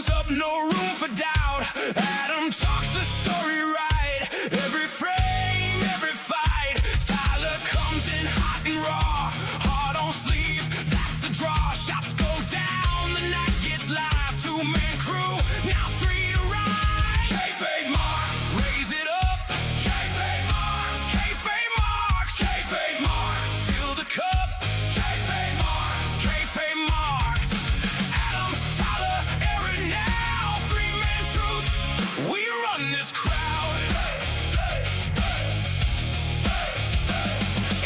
Thumbs up, no room for doubt. Adam talks the story right. Every frame, every fight. Tyler comes in hot and raw. Hard on sleeve, that's the draw. Shots go down, the night gets live. Two-man crew, now three to ride. Kayfabe marks, raise it up. Kayfabe marks, kayfabe marks, kayfabe marks. Fill the cup. Kayfabe marks, kayfabe marks. Adam, Tyler, Aaron now. Three-man truth, we run this crowd.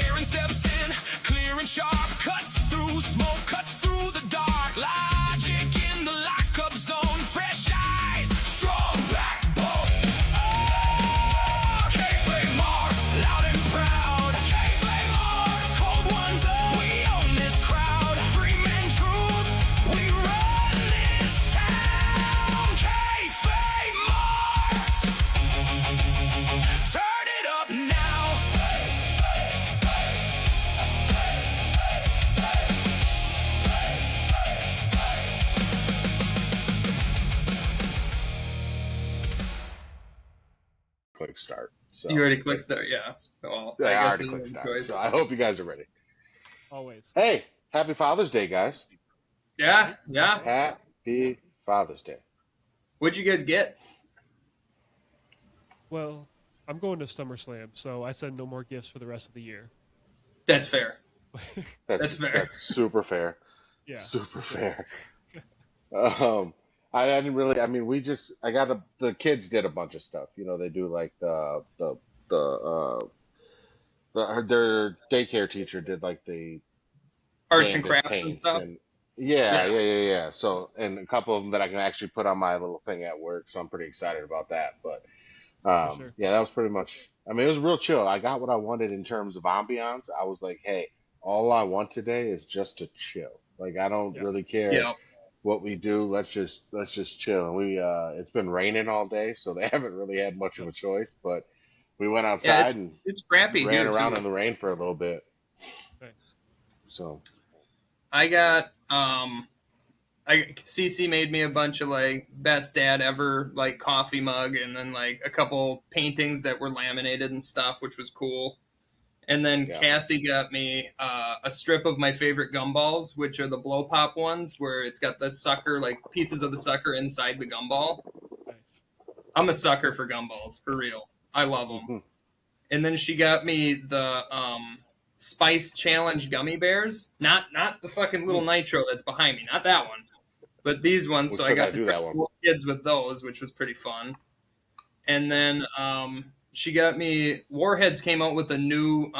Aaron steps in, clear and sharp. Cuts through smoke, cuts through the dark. Logic in the lockup zone. Fresh eyes, strong backbone. Oh, kayfabe marks, loud and proud. Kayfabe marks, cold ones up. We own this crowd. Three-man truth, we run this town. Kayfabe marks, turn it up now. Click start. So You already clicked start, yeah. Well, Yeah, I guess already it's clicked a start. choice. So I hope you guys are ready. Always. Hey, happy Father's Day, guys. Yeah. Happy Father's Day. What'd you guys get? Well, I'm going to SummerSlam, so I said no more gifts for the rest of the year. That's fair. That's fair. That's super fair. Yeah. Super fair. I didn't really. I mean, I got the kids did a bunch of stuff. You know, they do like their daycare teacher did like the Arts and canvas crafts and paints stuff. yeah. So, and a couple of them that I can actually put on my little thing at work. So I'm pretty excited about that. But sure. yeah, that was pretty much. I mean, it was real chill. I got what I wanted in terms of ambiance. I was like, hey, all I want today is just to chill. Like, I don't really care Yeah. what we do. Let's just chill. And we it's been raining all day, so they haven't really had much of a choice. But we went outside and it's crappy ran here around too. in the rain for a little bit. Nice. So I got CC made me a bunch of like best dad ever like coffee mug, and then like a couple paintings that were laminated and stuff, which was cool. And then Yeah. Cassie got me a strip of my favorite gumballs, which are the blow pop ones, where it's got the sucker, like pieces of the sucker inside the gumball. Nice. I'm a sucker for gumballs, for real. I love them. Mhm. And then she got me the Spice Challenge gummy bears, not the fucking little nitro that's behind me, not that one, but these ones. We So I still got gotta to do trick that one. cool kids with those, which was pretty fun. And then she got me. Warheads came out with a new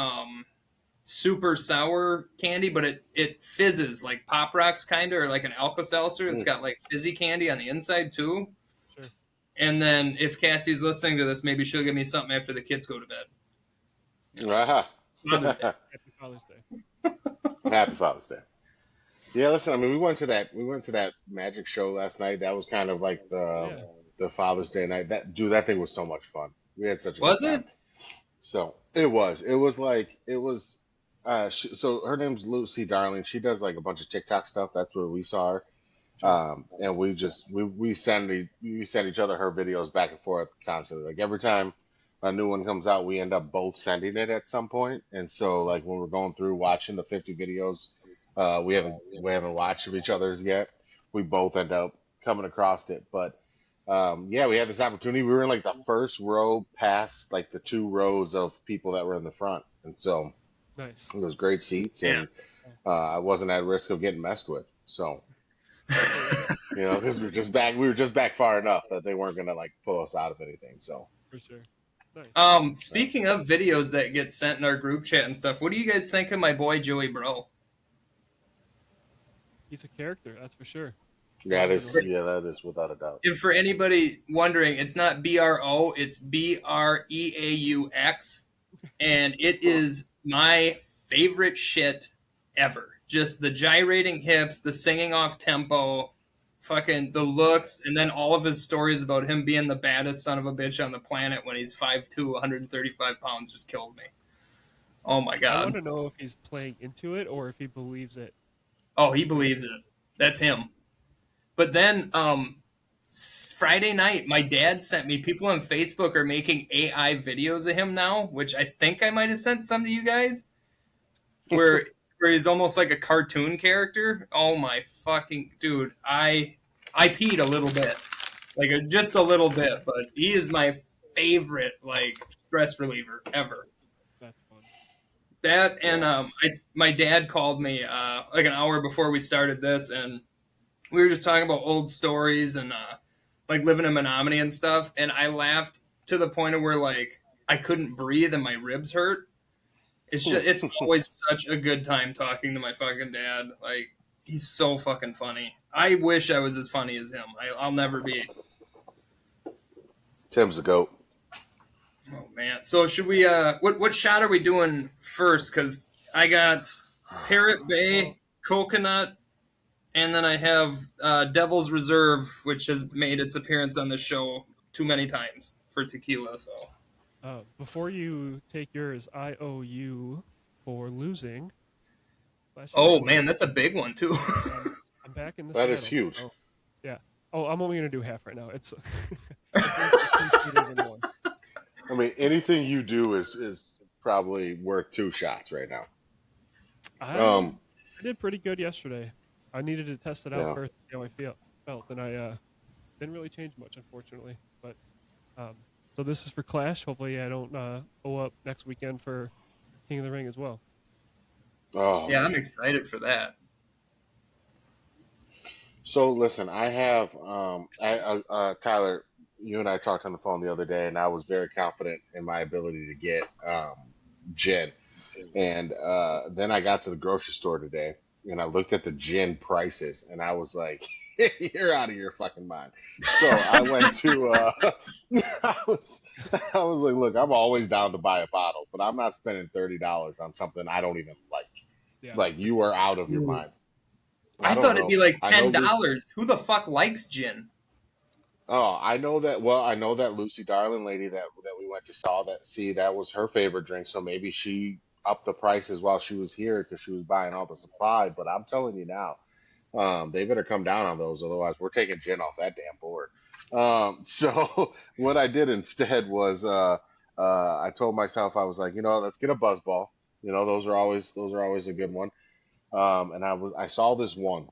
super sour candy, but it fizzes like Pop Rocks kind of, or like an Alka-Seltzer. It's got like fizzy candy on the inside too. Sure. And then if Cassie's listening to this, maybe she'll give me something after the kids go to bed. Aha. Mother's Day. Happy Father's Day. Happy Father's Day. Yeah, listen. I mean, we went to that magic show last night. That was kind of like the Father's Day night. That thing was so much fun. We had such a Was good time. it? So it was like it was. So her name's Lucy Darling. She does like a bunch of TikTok stuff. That's where we saw her. And we send each other her videos back and forth constantly. Like every time a new one comes out, we end up both sending it at some point. And so like when we're going through watching the 50 videos, we haven't watched of each other's yet. We both end up coming across it. But yeah, we had this opportunity. We were in like the first row past like the 2 rows of people that were in the front, and so Nice. it was great seats, and I wasn't at risk of getting messed with. So. You know, because we were just back far enough that they weren't gonna like pull us out of anything. So For sure. Nice. Speaking of videos that get sent in our group chat and stuff, what do you guys think of my boy Joey Bro? He's a character, that's for sure. that is without a doubt. And for anybody wondering, it's not BRO, it's BREAUX, and it is my favorite shit ever. Just the gyrating hips, the singing off tempo, fucking the looks, and then all of his stories about him being the baddest son of a bitch on the planet when he's 5'2", 135 pounds just killed me. Oh my I god. want to know if he's playing into it or if he believes it. Oh, he believes it. That's him. But then Friday night, my dad sent me. People on Facebook are making AI videos of him now, which I think I might have sent some to you guys, where he's almost like a cartoon character. Oh my fucking dude! I peed a little bit, like just a little bit, but he is my favorite like stress reliever ever. That's fun. That and my dad called me like an hour before we started this, and we were just talking about old stories and like living in Menominee and stuff, and I laughed to the point of where like I couldn't breathe and my ribs hurt. It's always such a good time talking to my fucking dad. Like he's so fucking funny. I wish I was as funny as him. I'll never be. Tim's the GOAT. Oh man. So should we what shot are we doing first? Because I got Parrot Bay, Coconut, and then I have Devil's Reserve, which has made its appearance on the show too many times for tequila. So Before you take yours, I owe you for losing. oh man, that's a big one too. I'm back in the That is saddle. huge. Oh, yeah. Oh, I'm only gonna do half right now. It's. I mean, anything you do is probably worth 2 shots right now. I did pretty good yesterday. I needed to test it out Yeah. first to see how I felt, and I didn't really change much, unfortunately. But so this is for Clash. Hopefully, I don't owe up next weekend for King of the Ring as well. Oh, Yeah, I'm excited for that. so listen, I have Tyler. You and I talked on the phone the other day, and I was very confident in my ability to get gin. And then I got to the grocery store today, and I looked at the gin prices, and I was like, "You're out of your fucking mind." So I went to. I was like, "Look, I'm always down to buy a bottle, but I'm not spending $30 on something I don't even like." Yeah. Like you are out of your mind. I don't thought it'd know. be like I know $10. Who the fuck likes gin? Oh, I know that. Well, I know that Lucy Darling lady that we went to see that was her favorite drink. So maybe she upped the prices while she was here because she was buying all the supply. But I'm telling you now, they better come down on those, otherwise we're taking gin off that damn board. So what I did instead was I told myself I was like, let's get a buzz ball. Those are always a good one. And I saw this one,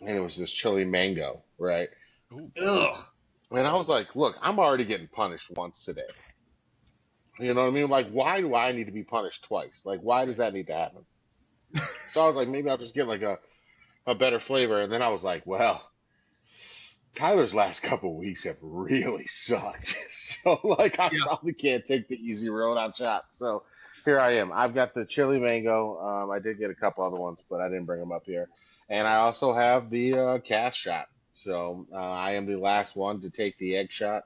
and it was this chili mango, right? Ooh. Ugh. And I was like, look, I'm already getting punished once today. You know what I mean? Like, why do I need to be punished twice? Like, why does that need to happen? So I was like, maybe I'll just get like a better flavor. And then I was like, well, Tyler's last couple of weeks have really sucked. So like, I Yeah. probably can't take the easy road on shots. So here I am. I've got the chili mango. I did get a couple other ones, but I didn't bring them up here. And I also have the cash shot. So I am the last one to take the egg shot,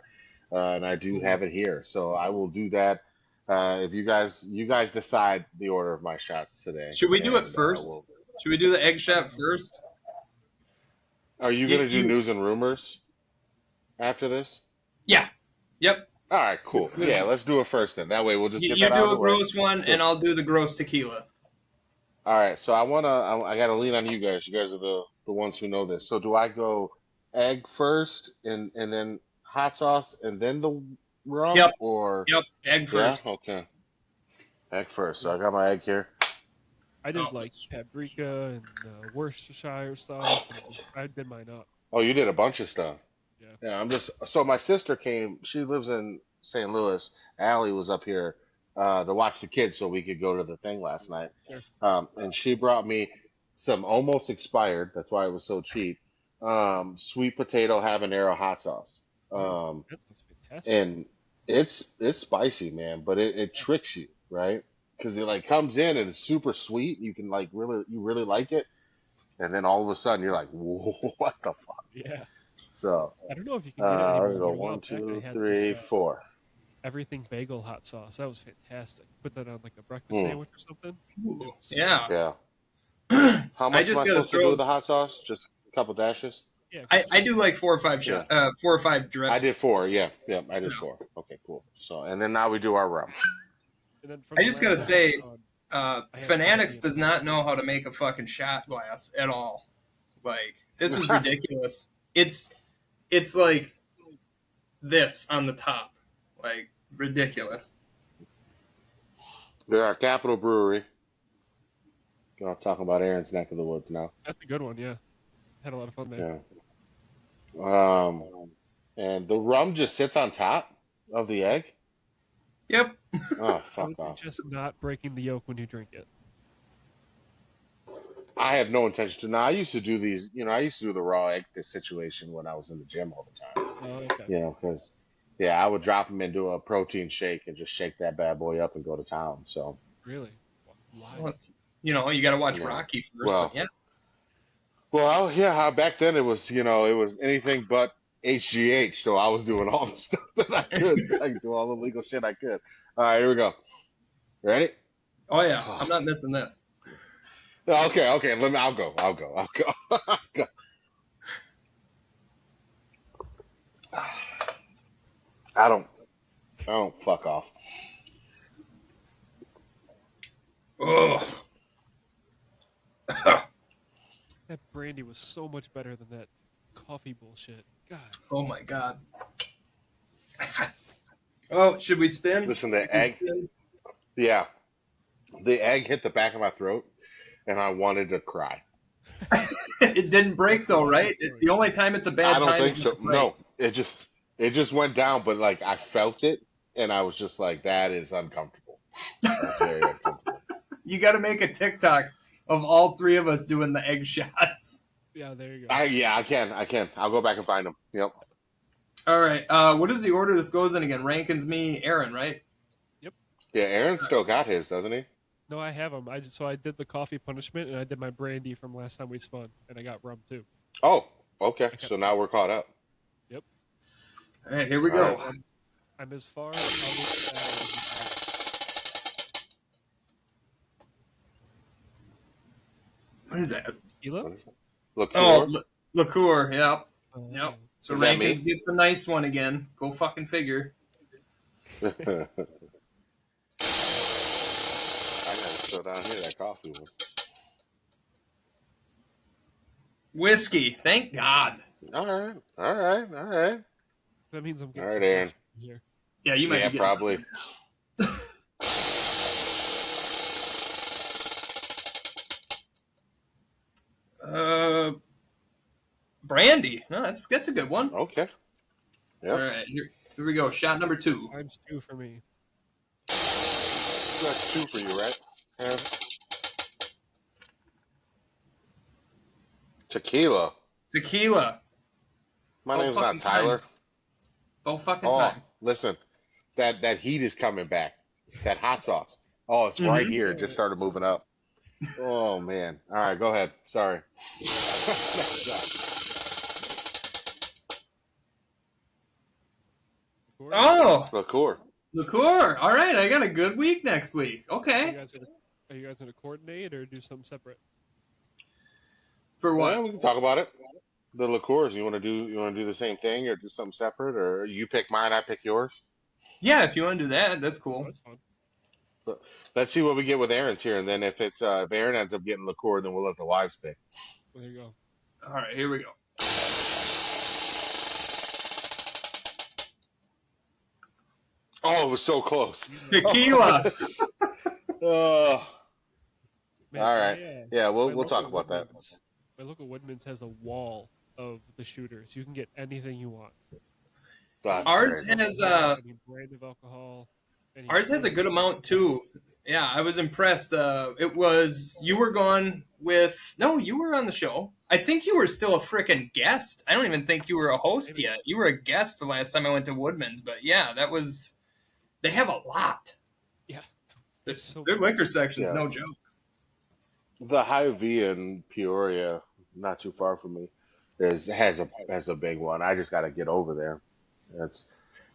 and I do have it here. So I will do that. If you guys decide the order of my shots today. Should we do it And, first? Should we do the egg shot first? are you gonna do news and rumors after this? Yeah. Yep. All right, cool. Yeah, let's do it first then. That way we'll just You get that out do of a the way. gross one, So- and I'll do the gross tequila. All right, so I gotta lean on you guys. You guys are the ones who know this. So do I go egg first and then hot sauce and then the rum? Yep. Or Yep. Egg first. Yeah, okay. Egg first. So I got my egg here. I did Oh. like paprika and Worcestershire sauce. And I did mine up. Oh, you did a bunch of stuff. Yeah. Yeah, so my sister came. She lives in St. Louis. Allie was up here to watch the kids so we could go to the thing last night. Sure. And she brought me some almost expired. That's why it was so cheap. Sweet potato habanero hot sauce. That sounds fantastic. And it's spicy, man, but it tricks you, right? Because it like comes in and it's super sweet. You can like you really like it, and then all of a sudden you're like, whoa, what the fuck? Yeah. So I don't know if you can get it anymore. I'm gonna go but a while 1, back I 2, had 3, this, 4. everything bagel hot sauce. That was fantastic. Put that on like a breakfast Mm. sandwich or something. Ooh, yeah. Yeah. How much am just I gotta supposed to throw- do with the hot sauce? Just a couple dashes? Yeah. I do like 4 or 5 shot, 4 or 5 drips. I did 4. Yeah, I did 4. Okay, cool. So and then now we do our rum. And then from I the just gotta last say, episode, have Fanatics no does not know how to make a fucking shot glass at all. Like, this is ridiculous. It's it's like this on the top, like ridiculous. They're our Capital Brewery. Talking about Aaron's neck of the woods now. That's a good one. Yeah, had a lot of fun there. Yeah. And the rum just sits on top of the egg. Yep. Oh, fuck off! Just not breaking the yolk when you drink it. I have no intention to. Now, I used to do these. I used to do the raw egg situation when I was in the gym all the time. Oh, okay. Because I would drop them into a protein shake and just shake that bad boy up and go to town. So Really? Why? Well, you got to watch Yeah. Rocky first. Well, but yeah. Well, yeah, back then it was anything but HGH, so I was doing all the stuff that I could, like do all the legal shit I could. All right, here we go. Ready? Oh yeah, I'm not missing this. Okay. I'll go. I'll go. I don't fuck off. Oh. That brandy was so much better than that coffee bullshit. God. Oh my god. Oh, should we spin? Listen, the egg. Yeah, the egg hit the back of my throat, and I wanted to cry. It didn't break though, right? The only time it's a bad I don't time think is so. when it breaks. No, it just went down, but like I felt it, and I was just like, that is uncomfortable. That's very uncomfortable. You got to make a TikTok of all three of us doing the egg shots. Yeah, there you go. I can. I'll go back and find them. Yep. All right. What is the order this goes in again? Rankins, me, Aaron, right? Yeah, Aaron still got his, doesn't he? No, I have them. I did the coffee punishment, and I did my brandy from last time we spun, and I got rum too. Oh, okay. So now we're caught up. Yep. All right, here we All go. right. I'm as far out as What is that? tequila. What is it? Liqueur? Oh, liqueur. Yep. Yep. So Is that me? Rankins gets a nice one again. Go fucking figure. I gotta throw down here that coffee one. Whiskey. Thank God. All right. That means I'm getting All some right, Aaron. from here. Yeah, you might Yeah, be getting probably. Brandy. No, that's a good one. Okay. Yep. All right, here we go. Shot number 2. Times 2 for me. That's 2 for you, right? Aaron? Tequila. Tequila. My Oh, name's fucking not Tyler. time. Oh fucking Oh, time. listen, that heat is coming back. That hot sauce. Oh, it's right Mhm. here. It just started moving up. Oh man. All right, go ahead. Sorry. Oh, Liqueur. liqueur. All right, I got a good week next week. Are you Okay. guys gonna coordinate or do something separate? For Well, what? we can talk about it. The liqueurs. You want to do the same thing or do something separate, or you pick mine, I pick yours. Yeah, if you want to do that, that's Oh, cool. that's fun. Let's see what we get with Aaron's here, and then if Aaron ends up getting liqueur, then we'll let the wives pick. Well, there you go. All right, here we go. Oh, it was so close. Tequila. Oh, Man, all right. Yeah, my we'll local talk about that. My local Woodman's has a wall of the shooters. You can get anything you want. That's Ours great. has Any brand of alcohol. ours has a good amount too. Yeah, I was impressed. It was you were gone with you were on the show. I think you were still a freaking guest. I don't even think you were a host yet. You were a guest the last time I went to Woodman's, but yeah, that was. They have a lot. Yeah. Their liquor section's Yeah. no joke. The Hy-Vee in Peoria, not too far from me, has a big one. I just got to get over there.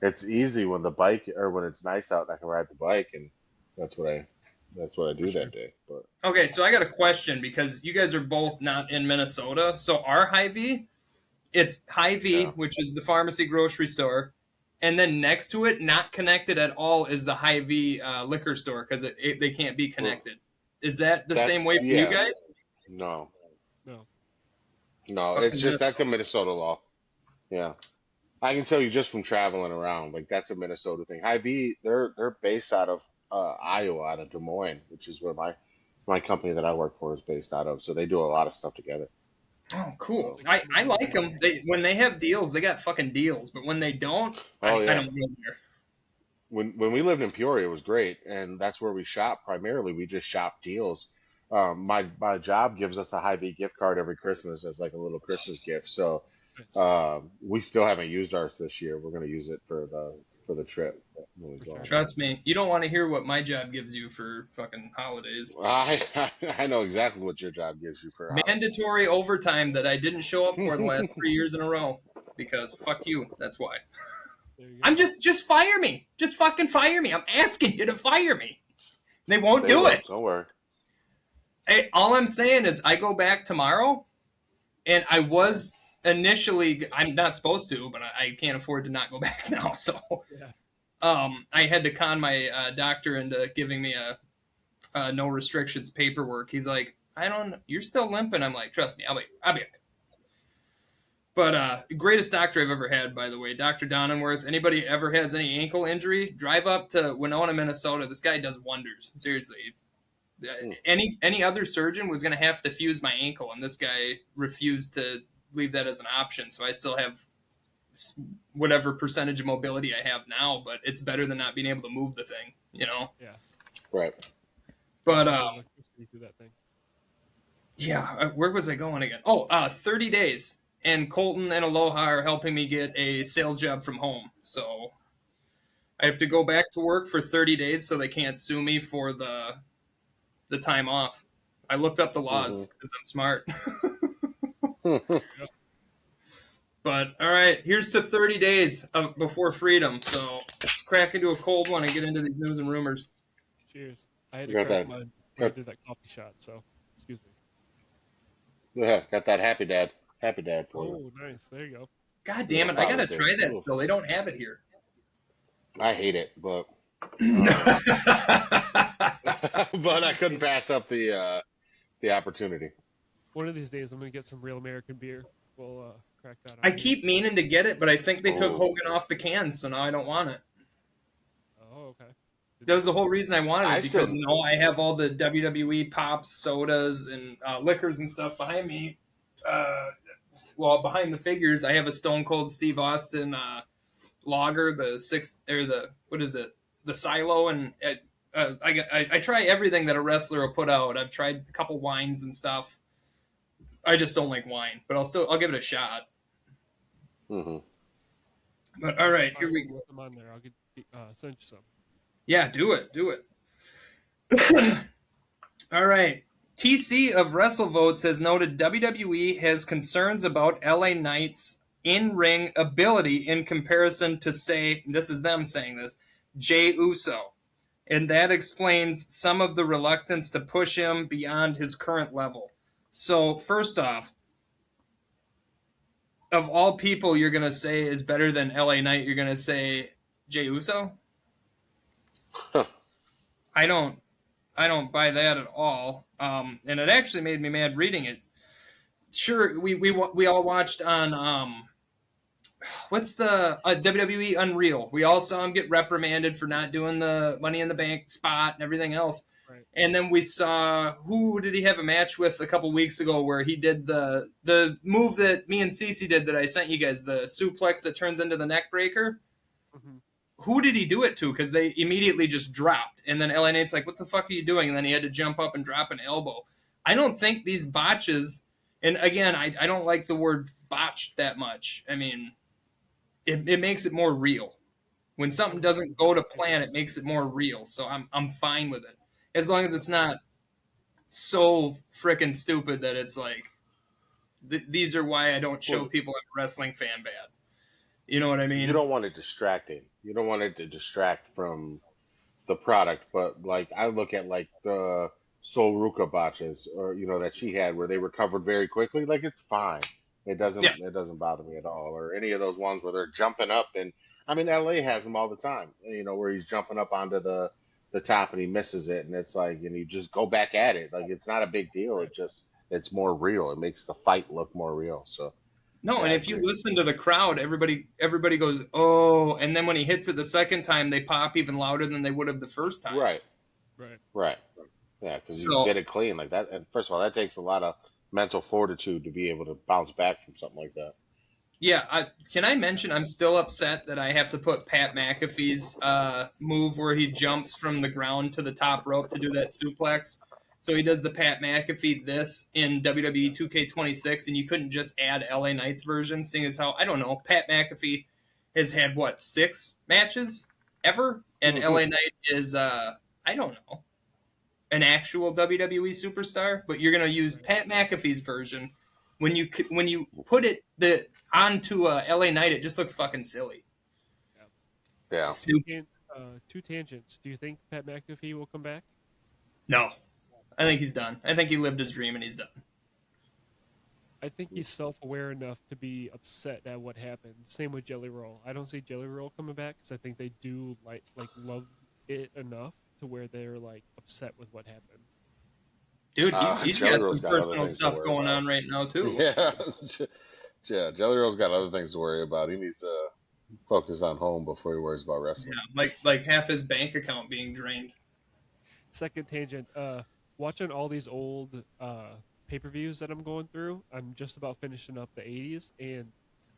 It's easy when when it's nice out and I can ride the bike, and that's what I do that day. But Okay, so I got a question because you guys are both not in Minnesota. So our Hy-Vee, it's Hy-Vee, Yeah. which is the pharmacy grocery store, and then next to it, not connected at all, is the Hy-Vee liquor store because they can't be connected. Is that the same way for you guys? no, No. it's just that's a Minnesota law. Yeah. I can tell you just from traveling around, like that's a Minnesota thing. Hy-Vee, they're based out of Iowa, out of Des Moines, which is where my company that I work for is based out of. So they do a lot of stuff together. Oh, Sounds cool. like I something like I them. When they have deals, they got fucking deals. But when they don't, Oh I yeah. don't go there. When we lived in Peoria, it was great, and that's where we shop primarily. We just shop deals. My job gives us a Hy-Vee gift card every Christmas as like a little Christmas gift. So nice we still haven't used ours this year. We're going to use it for the trip when we for go sure. on there. Trust me, you don't want to hear what my job gives you for fucking holidays. I know exactly what your job gives you for holidays. Mandatory overtime that I didn't show up for the last 3 years in a row because fuck you. That's why. There you I'm go. just fire me. Just fucking fire me. I'm asking you to fire me. They won't They do will. it. Don't worry. Hey, all I'm saying is I go back tomorrow, and I was initially I'm not supposed to, but I can't afford to not go back now. So Yeah. I had to con my doctor into giving me a no restrictions paperwork. He's like, I don't. You're still limping. I'm like, trust me, I'll be okay. But greatest doctor I've ever had, by the way, Dr. Donenworth. Anybody ever has any ankle injury, drive up to Winona, Minnesota. This guy does wonders. Seriously. Mm. Any other surgeon was going to have to fuse my ankle, and this guy refused to leave that as an option. So I still have whatever percentage of mobility I have now, but it's better than not being able to move the thing, you know? Yeah. Right. But Electricity through that thing. yeah, where was I going again? Oh, 30 days. And Colton and Aloha are helping me get a sales job from home. So I have to go back to work for 30 days so they can't sue me for the time off. I looked up the laws because I'm smart. Hmm. But all right, here's to 30 days before freedom. So crack into a cold one and get into these news and rumors. Cheers. I had to Got crack that. mine when I Got, did that coffee shot, so excuse me. yeah, got that happy dad for you. Oh, nice. There you go. God You damn know, it, I gotta Father's Day. try that Ooh, still. They don't have it here. I hate it, but Well, but I couldn't pass up the opportunity. One of these days, I'm gonna get some real American beer. We'll crack that I on here. keep meaning to get it, but I think they took Oh, Hogan off the cans, so now I don't want it. Oh, okay. That was the whole reason I wanted I it because still I have all the WWE pops, sodas, and liquors and stuff behind me. Behind the figures, I have a Stone Cold Steve Austin lager, the six or the what is it, the silo, and I try everything that a wrestler will put out. I've tried a couple wines and stuff. I just don't like wine, but I'll give it a shot. hmm But all right, here Fine, we go. with them on there. I'll get send you some. Yeah, do it. All right. TC of WrestleVotes has noted WWE has concerns about LA Knight's in-ring ability in comparison to, say, this is them saying this, Jey Uso. And that explains some of the reluctance to push him beyond his current level. So, first off, of all people you're going to say is better than LA Knight, you're going to say Jey Uso? I don't buy that at all. And it actually made me mad reading it. Sure, we all watched on what's the WWE Unreal. We all saw him get reprimanded for not doing the Money in the Bank spot and everything else. Right. And then we saw, who did he have a match with a couple weeks ago where he did the move that me and Cece did that I sent you guys, the suplex that turns into the neck breaker. Mm-hmm. Who did he do it to? Because they immediately just dropped. And then LA Nate's like, what the fuck are you doing? And then he had to jump up and drop an elbow. I don't think these botches, and again, I don't like the word botched that much. I mean, it makes it more real. When something doesn't go to plan, it makes it more real. So I'm fine with it. As long as it's not so freaking stupid that it's like, these are why I don't show well, people I'm a wrestling fan bad. You know what I you mean? don't want it distracting. You don't want it to distract from the product, but like I look at like the Sol Ruka botches or that she had where they recovered very quickly, like it's fine. Yeah. It doesn't bother me at all. Or any of those ones where they're jumping up and I mean LA has them all the time. Where he's jumping up onto the top and he misses it and it's like and you just go back at it. Like it's not a big deal. Right. It's more real. It makes the fight look more real. So No, Yeah, and I if you agree. listen to the crowd, everybody goes, "Oh!" And then when he hits it the second time, they pop even louder than they would have the first time. Right, Right. right. Yeah, because you So did it clean like that. And first of all, that takes a lot of mental fortitude to be able to bounce back from something like that. yeah, can I mention I'm still upset that I have to put Pat McAfee's move where he jumps from the ground to the top rope to do that suplex. So he does the Pat McAfee this in WWE 2K26, and you couldn't just add LA Knight's version, seeing as how I don't know Pat McAfee has had what 6 matches ever, and Hmm. LA Knight is I don't know an actual WWE superstar, but you're gonna use Right. Pat McAfee's version. When you put it the onto LA Knight, it just looks fucking silly. Yeah. Yeah. Stupid. Two tangents. Do you think Pat McAfee will come back? No, I think he's done. I think he lived his dream and he's done. I think he's self-aware enough to be upset at what happened. Same with Jelly Roll. I don't see Jelly Roll coming back because I think they do like love it enough to where they're like upset with what happened. Dude, he's Jelly got Roll's some got other personal things to stuff worry going about. on right now too. Yeah, yeah. Jelly Roll's got other things to worry about. He needs to focus on home before he worries about wrestling. Yeah, like half his bank account being drained. Second tangent. Watching all these old pay-per-views that I'm going through, I'm just about finishing up the '80s, and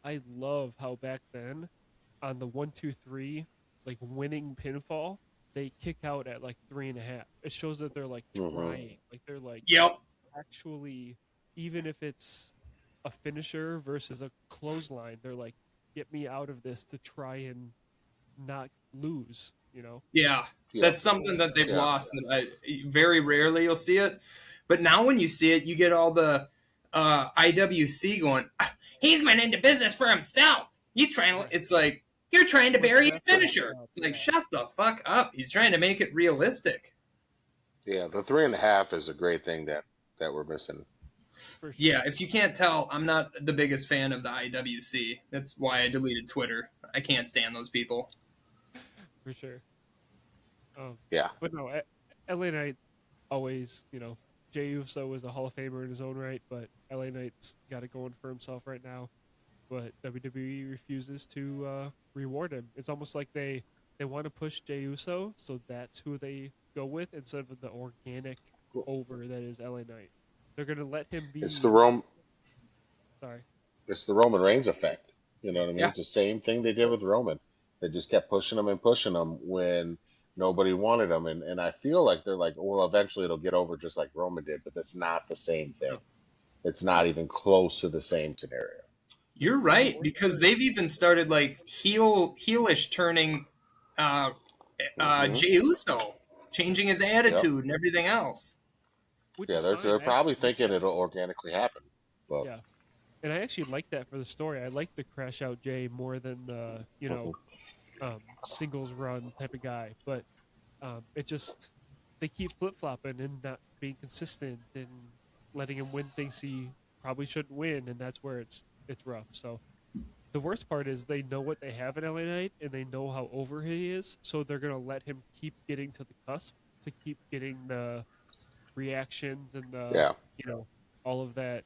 I love how back then, on the 1, 2, 3, like winning pinfall, they kick out at like 3.5. It shows that they're like Hmm. trying, like they're like Yep. actually, even if it's a finisher versus a clothesline, they're like, get me out of this to try and not lose. You know? Yeah, Yeah, that's something that they've yeah. lost. Very rarely you'll see it, but now when you see it, you get all the IWC going. "Ah, he's went into business for himself. He's trying to. It's like you're trying to bury his finisher. It's like shut the fuck up. He's trying to make it realistic. Yeah, the 3.5 is a great thing that we're missing. For sure. Yeah, if you can't tell, I'm not the biggest fan of the IWC. That's why I deleted Twitter. I can't stand those people. For sure. Yeah, But no, LA Knight always, Jey Uso is a Hall of Famer in his own right, but LA Knight's got it going for himself right now. But WWE refuses to reward him. It's almost like they want to push Jey Uso, so that's who they go with instead of the organic over that is LA Knight. They're gonna let him be. it's the Rome, Sorry. it's the Roman Reigns effect. You know what I mean? Yeah. It's the same thing they did with Roman. They just kept pushing him and pushing him when nobody wanted him, and I feel like they're like, well, eventually it'll get over just like Roman did, but that's not the same thing. It's not even close to the same scenario. You're right, because they've even started like heelish turning Hmm. Jey Uso, changing his Yep. attitude and everything else. Which Yeah, is they're fine. they're I probably actually like thinking that. it'll organically happen, but Yeah, and I actually like that for the story. I like the crash out Jay more than the mhm. singles run type of guy. But it just they keep flip flopping and not being consistent and letting him win things he probably shouldn't win, and that's where it's rough. So the worst part is they know what they have in LA Knight and they know how over he is, so they're gonna let him keep getting to the cusp to keep getting the reactions and the Yeah. all of that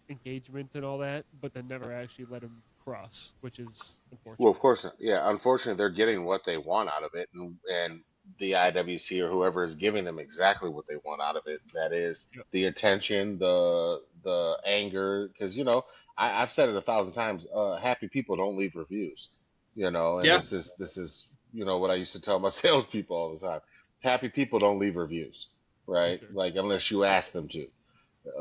engagement and all that, but then never actually let him cross, which is Well, unfortunate. of course, yeah. Unfortunately, they're getting what they want out of it, and the IWC or whoever is giving them exactly what they want out of it. That is Yep. the attention, the anger. Because I've said it 1,000 times. Happy people don't leave reviews. And Yeah, this is what I used to tell my salespeople all the time. Happy people don't leave reviews, For right? sure. Like unless you ask them to.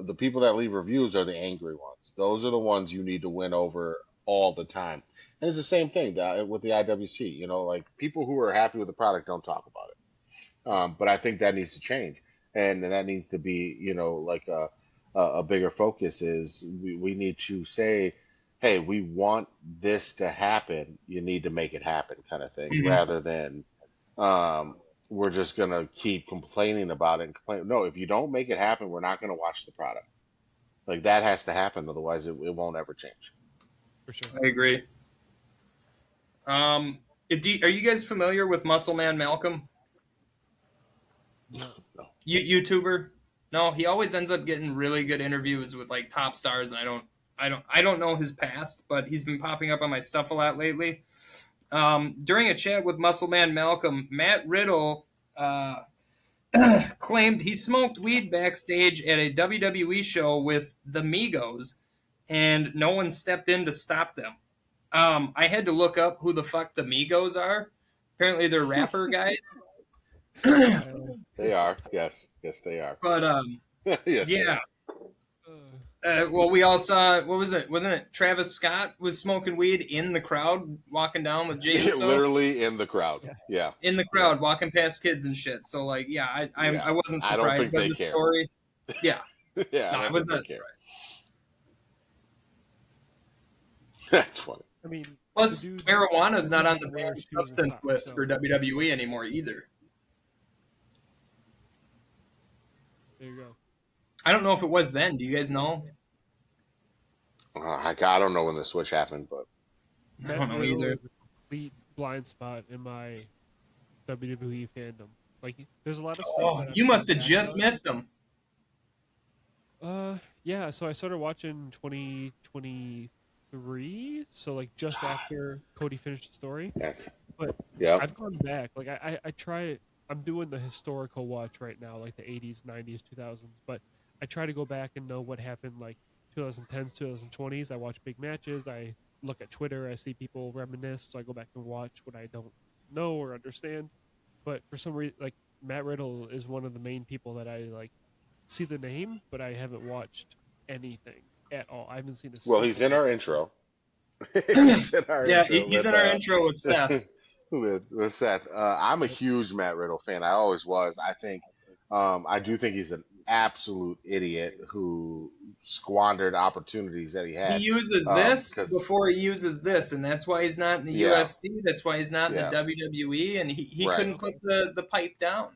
The people that leave reviews are the angry ones. Those are the ones you need to win over all the time. And it's the same thing with the IWC. Like people who are happy with the product don't talk about it. But I think that needs to change, and that needs to be, like a bigger focus. Is we need to say, hey, we want this to happen. You need to make it happen, kind of thing, mhm. rather than um, we're just gonna keep complaining about it and complain. No, if you don't make it happen, we're not gonna watch the product. Like that has to happen, otherwise it won't ever change. For sure. I agree. Are you guys familiar with Muscle Man Malcolm, No. YouTuber? No, he always ends up getting really good interviews with like top stars, and I don't know his past, but he's been popping up on my stuff a lot lately. During a chat with Muscleman Malcolm, Matt Riddle claimed he smoked weed backstage at a WWE show with the Migos, and no one stepped in to stop them. I had to look up who the fuck the Migos are. Apparently, they're rapper guys. They are. Yes, they are. But Yes, they yeah. are. Well, we all saw. What was it? Wasn't it Travis Scott was smoking weed in the crowd, walking down with Jey Uso? Literally in the crowd. Yeah. In the crowd, walking past kids and shit. So, like, yeah, I wasn't I don't surprised think by they the care. story. Yeah, Yeah, no, I was not care. surprised. That's funny. I mean, Plus, the dude- marijuana's not on the wears banned shoes and substance socks, list so- for WWE anymore either. There you go. I don't know if it was then. Do you guys know? I don't know when the switch happened, but I don't know Matt Riddle either. is a complete blind spot in my WWE fandom. Like, there's a lot of stuff. Oh, that you I'm must have back just on. missed them. Yeah. So I started watching 2023. So like just after Cody finished the story. that's But yeah. I've gone back. Like I try. I'm doing the historical watch right now, like the 80s, 90s, 2000s. But I try to go back and know what happened, like 2010s, 2020s. I watch big matches. I look at Twitter. I see people reminisce. So I go back and watch what I don't know or understand. But for some reason, like Matt Riddle is one of the main people that I like see the name, but I haven't watched anything at all. I haven't seen a. Well, he's in single- our intro. He's in our Yeah, intro he's with, in our intro with Seth. with Seth. I'm a huge Matt Riddle fan. I always was. I do think he's an absolute idiot who squandered opportunities that he had. He uses this 'cause- before he uses this, and that's why he's not in the Yeah. UFC. That's why he's not in Yeah. the WWE, and he Right. couldn't put the pipe down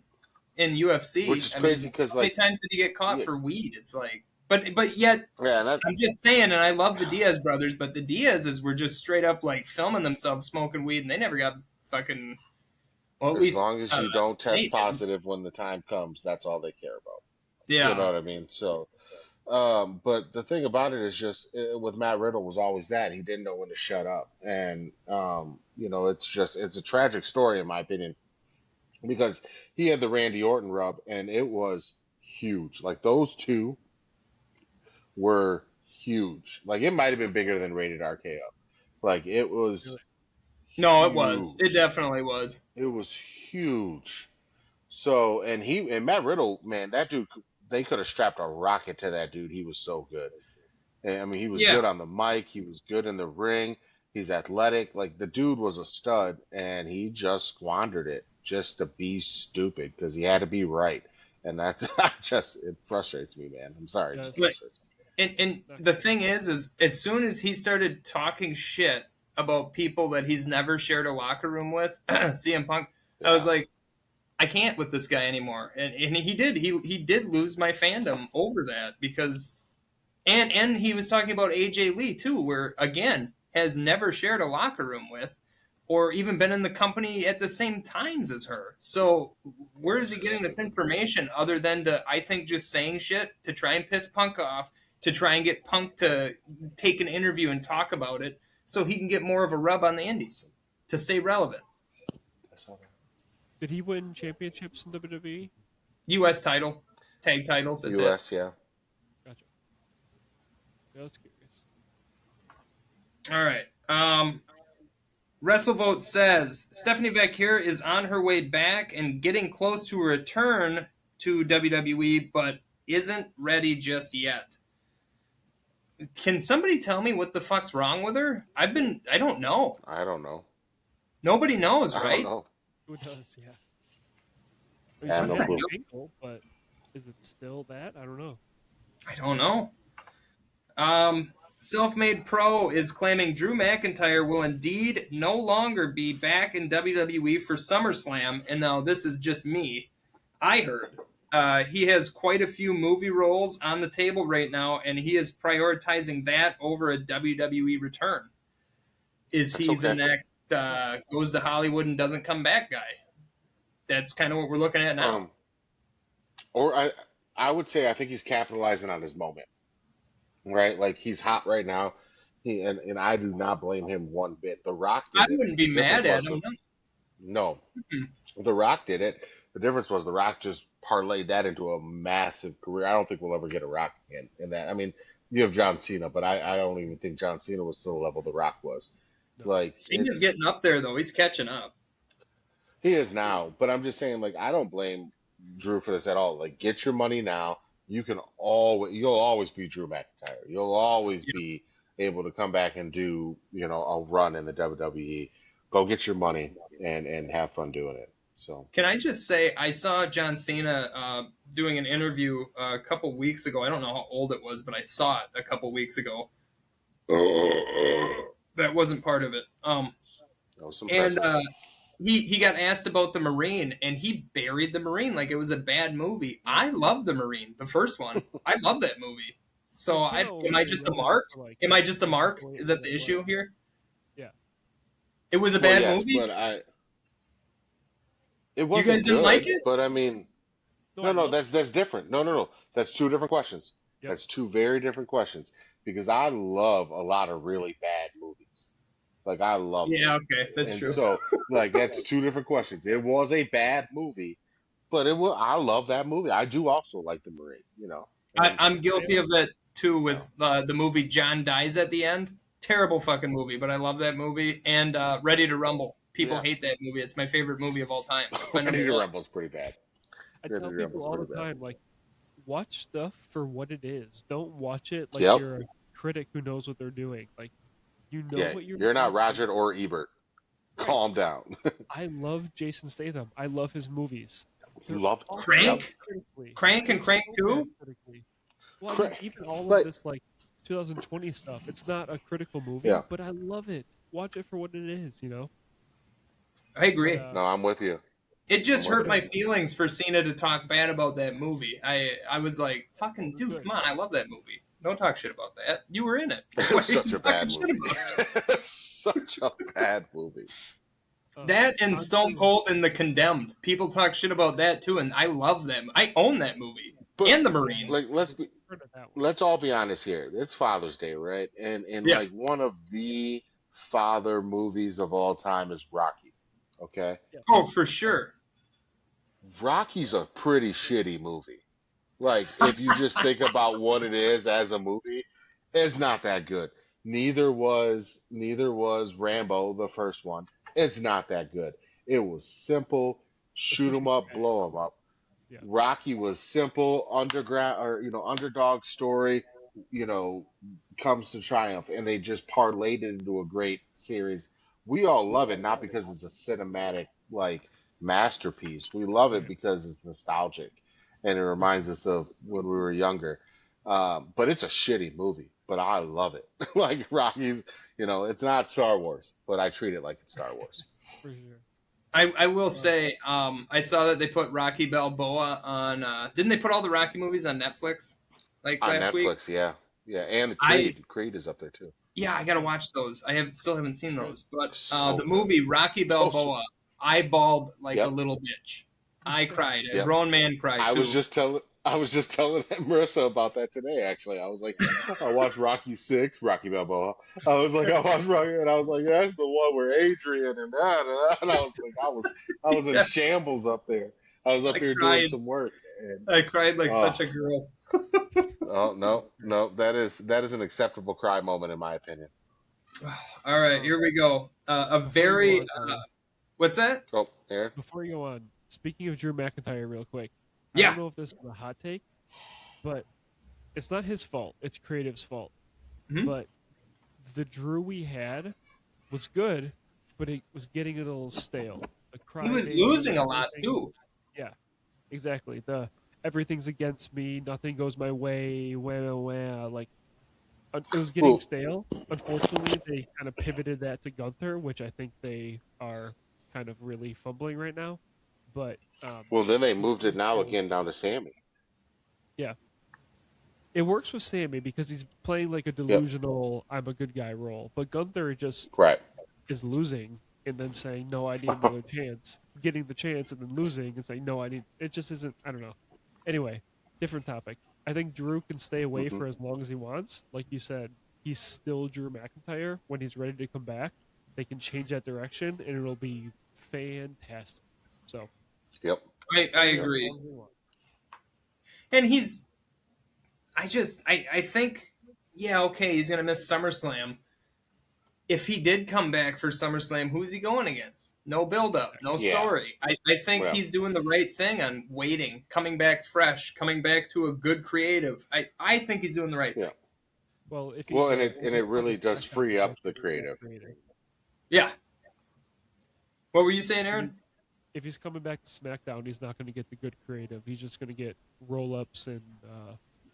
in UFC. Which is I crazy mean, because how many like times did he get caught Yeah. for weed? It's like, but yet yeah, that, I'm just saying, and I love the Diaz brothers, but the Diaz's were just straight up like filming themselves smoking weed, and they never got fucking. Well, at as least long as you don't test Nathan. positive when the time comes, that's all they care about. Yeah, You know what I mean? So, but the thing about it is just with Matt Riddle was always that he didn't know when to shut up, and it's a tragic story in my opinion because he had the Randy Orton rub, and it was huge. Like those two were huge. Like it might have been bigger than Rated RKO. Like it was. no, it was. It huge. definitely was. It was huge. So, and Matt Riddle, man, that dude, they could have strapped a rocket to that dude. He was so good. And, I mean, he was Yeah. good on the mic. He was good in the ring. He's athletic. Like, the dude was a stud, and he just squandered it just to be stupid because he had to be right. And that's it frustrates me, man. I'm sorry. Yeah. It frustrates me. And the thing is as soon as he started talking shit about people that he's never shared a locker room with, CM Punk, I was Yeah. like, I can't with this guy anymore. And he did lose my fandom over that because and he was talking about AJ Lee too, where again has never shared a locker room with or even been in the company at the same times as her. So where is he getting this information other than to, I think, just saying shit to try and piss Punk off, to try and get Punk to take an interview and talk about it so he can get more of a rub on the indies to stay relevant. That's all right. Did he win championships in WWE? U.S. title, tag titles, that's U.S., yeah. Gotcha. Yeah, I was curious. it. All right. WrestleVote says Stephanie Vaquer is on her way back and getting close to a return to WWE, but isn't ready just yet. Can somebody tell me what the fuck's wrong with her? I don't know. I don't know. Nobody knows, I right? don't know. Who does? Yeah. I have She's no got clue. an ankle, but is it still that? I don't know. I don't know. Self-Made Pro is claiming Drew McIntyre will indeed no longer be back in WWE for SummerSlam, and now this is just me. I heard. He has quite a few movie roles on the table right now, and he is prioritizing that over a WWE return. Is he That's the okay. next goes to Hollywood and doesn't come back guy? That's kind of what we're looking at now. Or I would say I think he's capitalizing on his moment. right? Like he's hot right now. And I do not blame him one bit. The Rock I did it. wouldn't be The difference mad at was him. no, No. The Rock did it. The difference was The Rock just parlayed that into a massive career. I don't think we'll ever get a Rock again in that. I mean, you have John Cena, but I don't even think John Cena was to the level The Rock was. No. Like Cena's getting up there though. He's catching up. he is now, but I'm just saying, like, I don't blame Drew for this at all. Like, get your money now. You'll always be Drew McIntyre. You'll always Yeah. be able to come back and do, a run in the WWE. Go get your money and have fun doing it. So, Can I just say, I saw John Cena doing an interview a couple weeks ago. I don't know how old it was, but I saw it a couple weeks ago. That wasn't part of it. that was And impressive. he got asked about the Marine, and he buried the Marine like it was a bad movie. I love the Marine, the first one. I love that movie. So You can't always am I say just a no mark? for, like, Am I just a something mark? Is that blatantly the issue here? Yeah. It was a Well, bad yes, movie. but it You guys wasn't didn't like good. it? But I mean, No, I no, love that's different. No. That's two different questions. Yep. That's two very different questions because I love a lot of really bad movies. Like I love them. Yeah, okay, that's And true. so like that's two different questions. It was a bad movie, but it was I love that movie. I do also like The Marine. And I'm I guilty of that too with no. the movie John Dies at the End. Terrible fucking movie, but I love that movie. And Ready to Rumble. People Yeah. hate that movie. It's my favorite movie of all time. It's my number Ready to one. Rumble's pretty bad. I Ready tell to people Rumble's all pretty the bad. time, like, watch stuff for what it is. Don't watch it like Yep. you're a critic who knows what they're doing. Like, you know Yeah. what you're You're not watching. Roger or Ebert. Right. Calm down. I love Jason Statham. I love his movies. They're Love all Crank? bad critically. Crank and They're Crank so bad 2? critically. Well, I mean, Crank. even all of Like this, like, 2020 stuff, it's not a critical movie, yeah. but I love it. Watch it for what it is, you know? I agree. But, No, I'm with you. It just I'm with hurt you. my feelings for Cena to talk bad about that movie. I was like, fucking it was dude, good. come on, I love that movie. Don't talk shit about that. You were in it. It Why was are you such a talking bad shit movie. about Such a bad movie. that? And Stone Constantly- Cold and The Condemned. People talk shit about that too, and I love them. I own that movie. But And The Marine. like heard of that one. let's all be honest here. It's Father's Day, right? And Yeah. like one of the father movies of all time is Rocky. Okay? Yeah. Oh, for sure. Rocky's a pretty shitty movie. Like if you just think about what it is as a movie, it's not that good. Neither was Rambo, the first one. It's not that good. It was simple, shoot 'em Especially up, bad. blow 'em up. Yeah. Rocky was simple, underground or underdog story, you know, comes to triumph, and they just parlayed it into a great series. We all love it not because it's a cinematic like masterpiece. We love it Right. because it's nostalgic and it reminds us of when we were younger. But it's a shitty movie, but I love it. Like Rocky's, it's not Star Wars, but I treat it like it's Star Wars. For sure. I will say, I saw that they put Rocky Balboa on. Didn't they put all the Rocky movies on Netflix like On last week? Netflix, yeah. Yeah, and I Creed. Creed is up there too. Yeah, I gotta watch those. I still haven't seen those, but So the good. movie Rocky Balboa, I bawled like a Yep. little bitch. I cried. A Yep. grown man cried I too. was just telling Marissa about that today. Actually, I was like, I watched Rocky 6, Rocky Balboa. I was like, I watched Rocky, and I was like, that's the one where Adrian and and I was like, I was in Yeah. shambles up there. I was up I here cried. doing some work. And I cried like Oh. such a girl. oh no, that is an acceptable cry moment in my opinion. All right, here we go. A very what's that? Oh, Aaron, Before you go on, speaking of Drew McIntyre, real quick. I Yeah. don't know if this is a hot take, but it's not his fault. It's creative's fault. Mhm. But the Drew we had was good, but it was getting a little stale. The He was crybaby, losing a lot everything- too. Yeah, exactly. The everything's against me, nothing goes my way, wah. Like it was getting Well- stale. Unfortunately, they kind of pivoted that to Gunther, which I think they are kind of really fumbling right now. But well then they moved it now again down to Sammy. it works with Sammy because he's playing like a delusional "I'm a good guy" role. But Gunther just Right. is losing and then saying, "No, I need another chance." Getting the chance and then losing and saying, "No, I need." It just isn't. I don't know. Anyway, different topic. I think Drew can stay away Hmm. for as long as he wants. Like you said, he's still Drew McIntyre. When he's ready to come back, they can change that direction, and it'll be fantastic. So Yep. I stay away as agree. long as he wants. And I think, yeah, okay, he's gonna miss SummerSlam. If he did come back for SummerSlam, who's he going against? No build up, no Yeah. story. I think Well. he's doing the right thing on waiting, coming back fresh, coming back to a good creative. I think he's doing the right Yeah. thing. Well, if Well, he's and it really does free up the creative. Yeah. What were you saying, Aaron? If he's coming back to SmackDown, he's not going to get the good creative. He's just going to get roll ups and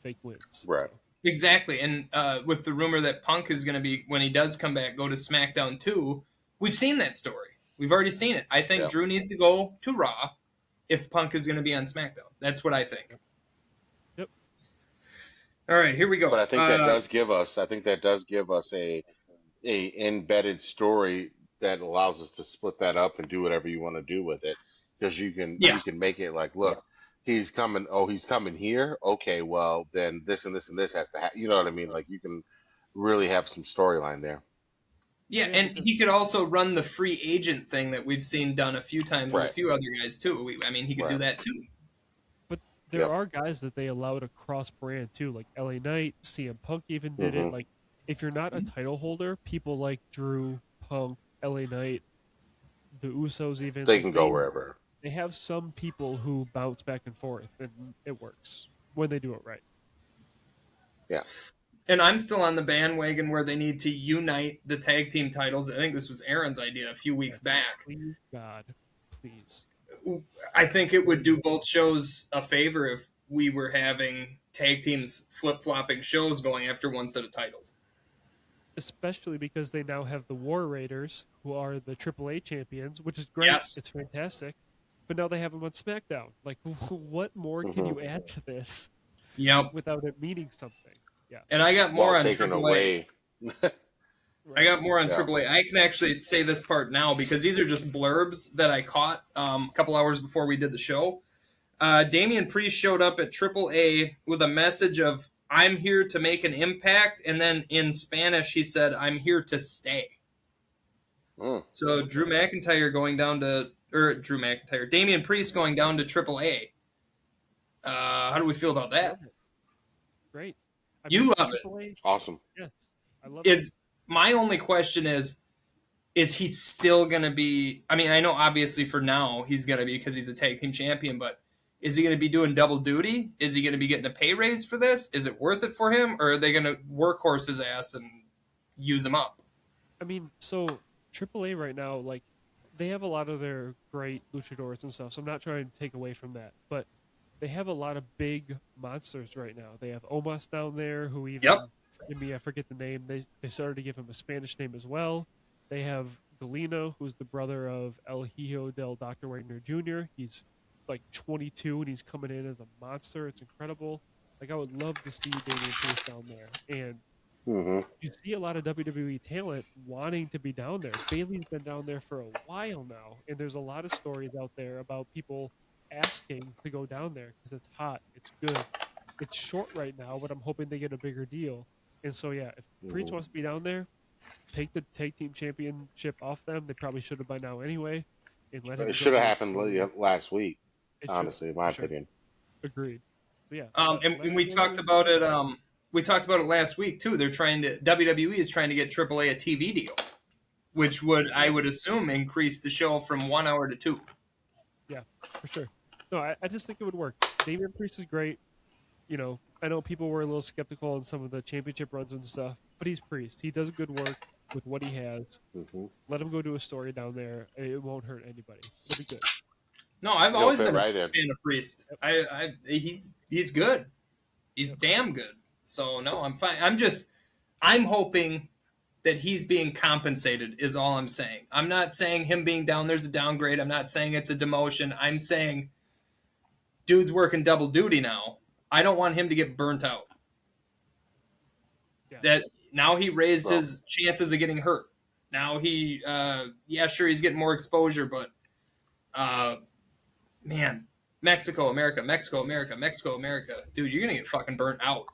fake wins. Right. So. Exactly. And with the rumor that Punk is going to be, when he does come back, go to SmackDown too, we've seen that story. We've already seen it. I think Yep. Drew needs to go to Raw if Punk is going to be on SmackDown. That's what I think. Yep. All right, here we go. But I think that does give us a embedded story that allows us to split that up and do whatever you want to do with it, because you can make it like, look, he's coming. Oh, he's coming here. Okay, well then this and this and this has to happen. You know what I mean? Like you can really have some storyline there. Yeah, and he could also run the free agent thing that we've seen done a few times with a few other guys too. He could do that too. But there are guys that they allow to cross brand too, like LA Knight, CM Punk even did it. Like if you're not a title holder, people like Drew, Punk, LA Knight, the Usos even, they can go wherever. They have some people who bounce back and forth, and it works when they do it right. Yeah. And I'm still on the bandwagon where they need to unite the tag team titles. I think this was Aaron's idea a few weeks back. Please, God, please. I think it would do both shows a favor if we were having tag teams flip-flopping shows going after one set of titles. Especially because they now have the War Raiders, who are the AAA champions, which is great. Yes. It's fantastic. But now they have them on SmackDown. Like, what more can you add to this? Yep. Without it meaning something. Yeah. And I got more on taken AAA. away. I got more on AAA. I can actually say this part now because these are just blurbs that I caught a couple hours before we did the show. Damian Priest showed up at AAA with a message of, "I'm here to make an impact," and then in Spanish he said, "I'm here to stay." So Damian Priest going down to AAA. How do we feel about that? Great. You love AAA, it. Awesome. Yes. I love it. My only question is he still going to be, I mean, I know obviously for now he's going to be because he's a tag team champion, but is he going to be doing double duty? Is he going to be getting a pay raise for this? Is it worth it for him? Or are they going to workhorse his ass and use him up? I mean, so AAA right now, like, they have a lot of their great luchadors and stuff, so I'm not trying to take away from that. But they have a lot of big monsters right now. They have Omos down there, who even, I forget the name. They started to give him a Spanish name as well. They have Galeno, who's the brother of El Hijo del Dr. Wagner Jr. He's like 22, and he's coming in as a monster. It's incredible. Like, I would love to see Damian Priest down there. And you see a lot of WWE talent wanting to be down there. Bayley's been down there for a while now, and there's a lot of stories out there about people asking to go down there because it's hot, it's good. It's short right now, but I'm hoping they get a bigger deal. And so, yeah, if Priest wants to be down there, take the tag team championship off them. They probably should have by now anyway. And let it should have happened last week, honestly, in my opinion. Agreed. But yeah. And we talked about it. We talked about it last week too. WWE is trying to get AAA a TV deal, which I would assume, increase the show from 1 hour to 2. Yeah, for sure. No, I just think it would work. Damian Priest is great. You know, I know people were a little skeptical on some of the championship runs and stuff, but he's Priest. He does good work with what he has. Let him go do a story down there. It won't hurt anybody. It'll be good. No, I've always been a fan of Priest. He's good. He's damn good. So no, I'm fine. I'm hoping that he's being compensated is all I'm saying. I'm not saying him being down there's a downgrade. I'm not saying it's a demotion. I'm saying dude's working double duty now. I don't want him to get burnt out. Yeah. That now he raised his chances of getting hurt. Now sure, he's getting more exposure, but man, Mexico, America, Mexico, America, Mexico, America. Dude, you're gonna get fucking burnt out.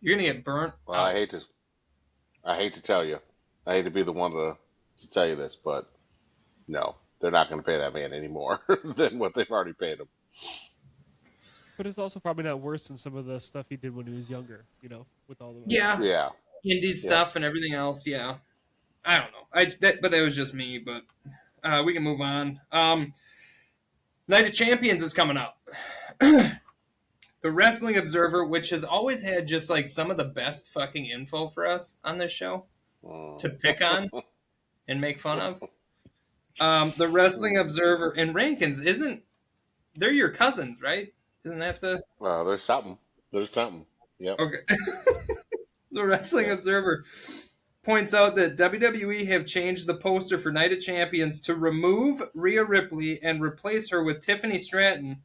You're gonna get burnt Well, out. I hate to tell you, I hate to be the one to tell you this, but no, they're not going to pay that man any more than what they've already paid him. But it's also probably not worse than some of the stuff he did when he was younger. With all the Yeah, Yeah, indie stuff and everything else. Yeah, I don't know. But that was just me. But we can move on. Night of Champions is coming up. The Wrestling Observer, which has always had just like some of the best fucking info for us on this show to pick on and make fun of. The Wrestling Observer and Rankins they're your cousins, right? Isn't that the well, there's something. There's something. Yep. okay? The Wrestling Observer points out that WWE have changed the poster for Night of Champions to remove Rhea Ripley and replace her with Tiffany Stratton,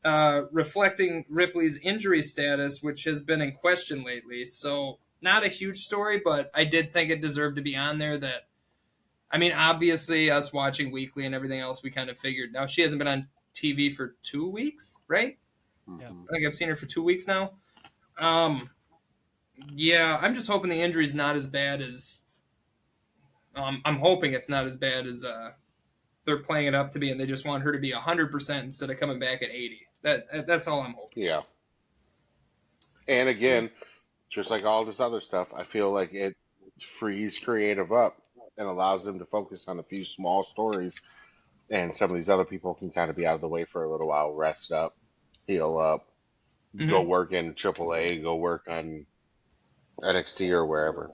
reflecting Ripley's injury status, which has been in question lately. So, not a huge story, but I did think it deserved to be on there. Obviously, us watching weekly and everything else, we kind of figured. Now, she hasn't been on TV for 2 weeks, right? Yeah. I think I've seen her for 2 weeks now. Yeah, I'm just hoping the injury's not as bad as. I'm hoping it's not as bad as they're playing it up to be, and they just want her to be 100% instead of coming back at 80. That's all I'm hoping. Yeah. And again, just like all this other stuff, I feel like it frees creative up and allows them to focus on a few small stories, and some of these other people can kind of be out of the way for a little while, rest up, heal up, go work in AAA, go work on NXT or wherever.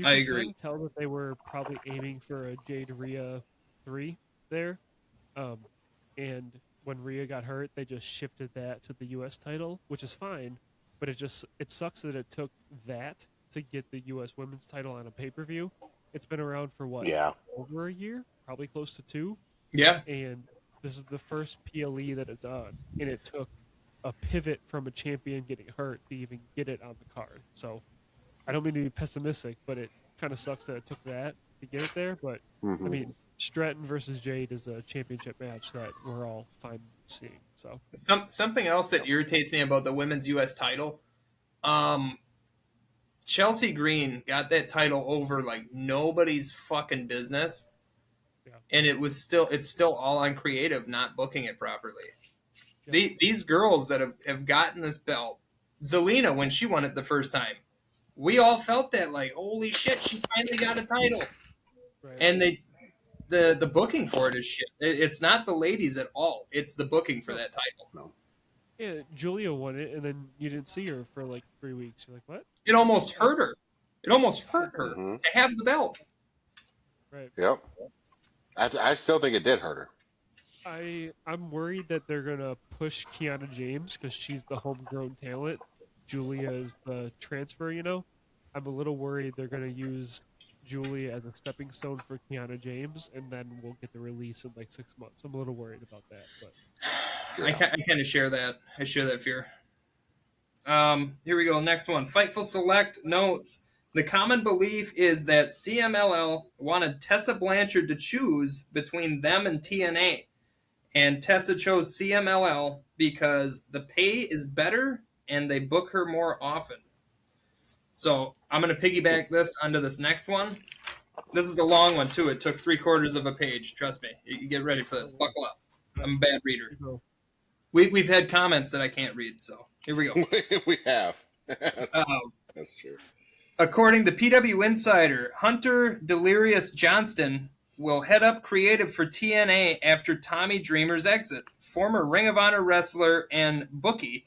I agree. You can tell that they were probably aiming for a Jade Rhea 3 there. And when Rhea got hurt, they just shifted that to the U.S. title, which is fine. But it sucks that it took that to get the U.S. women's title on a pay-per-view. It's been around for what? Yeah. Over a year? Probably close to 2. Yeah. And this is the first PLE that it's on. And it took a pivot from a champion getting hurt to even get it on the card. So I don't mean to be pessimistic, but it kind of sucks that it took that to get it there. But, Stratton versus Jade is a championship match that we're all fine seeing. So Something else that irritates me about the women's U.S. title, Chelsea Green got that title over like nobody's fucking business, and it's still all on creative not booking it properly. Yeah. These girls that have gotten this belt, Zelina when she won it the first time, we all felt that like holy shit, she finally got a title, and the booking for it is shit. It's not the ladies at all. It's the booking for that title. No. Yeah, Julia won it, and then you didn't see her for like 3 weeks. You're like, what? It almost hurt her. It almost hurt her to have the belt. Right. Yep. I still think it did hurt her. I'm worried that they're gonna push Kiana James because she's the homegrown talent. Julia is the transfer. I'm a little worried they're gonna use Julia as a stepping stone for Kiana James, and then we'll get the release in like 6 months. I'm a little worried about that, but I kind of share that. I share that fear. Here we go. Next one. Fightful Select notes. The common belief is that CMLL wanted Tessa Blanchard to choose between them and TNA. And Tessa chose CMLL because the pay is better and they book her more often. So I'm going to piggyback this onto this next one. This is a long one, too. It took 3/4 of a page. Trust me. You get ready for this. Buckle up. I'm a bad reader. We've had comments that I can't read, so here we go. We have. That's true. According to PW Insider, Hunter Delirious Johnston will head up creative for TNA after Tommy Dreamer's exit. Former Ring of Honor wrestler and bookie,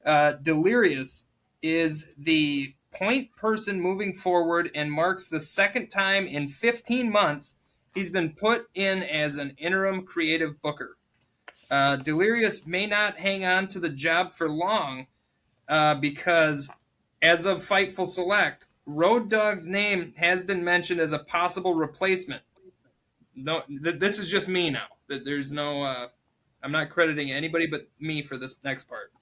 Delirious is the point person moving forward and marks the second time in 15 months he's been put in as an interim creative booker. Delirious may not hang on to the job for long because, as of Fightful Select, Road Dogg's name has been mentioned as a possible replacement. No, this is just me now. There's no, I'm not crediting anybody but me for this next part.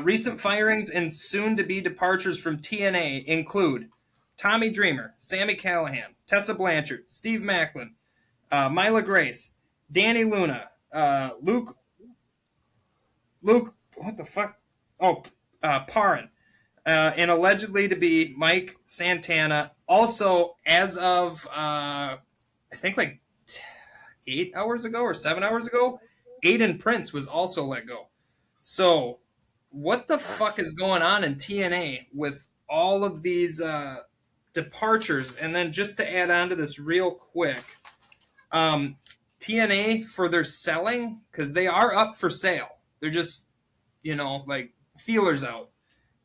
Recent firings and soon-to-be departures from TNA include Tommy Dreamer, Sammy Callahan, Tessa Blanchard, Steve Macklin, Mila Grace, Danny Luna, Luke Luke, what the fuck? Oh, Parn. And allegedly to be Mike Santana. Also, as of, I think like 8 hours ago or 7 hours ago, Aiden Prince was also let go. So, what the fuck is going on in TNA with all of these departures? And then just to add on to this real quick, um, TNA for their selling, because they are up for sale. They're just, like feelers out.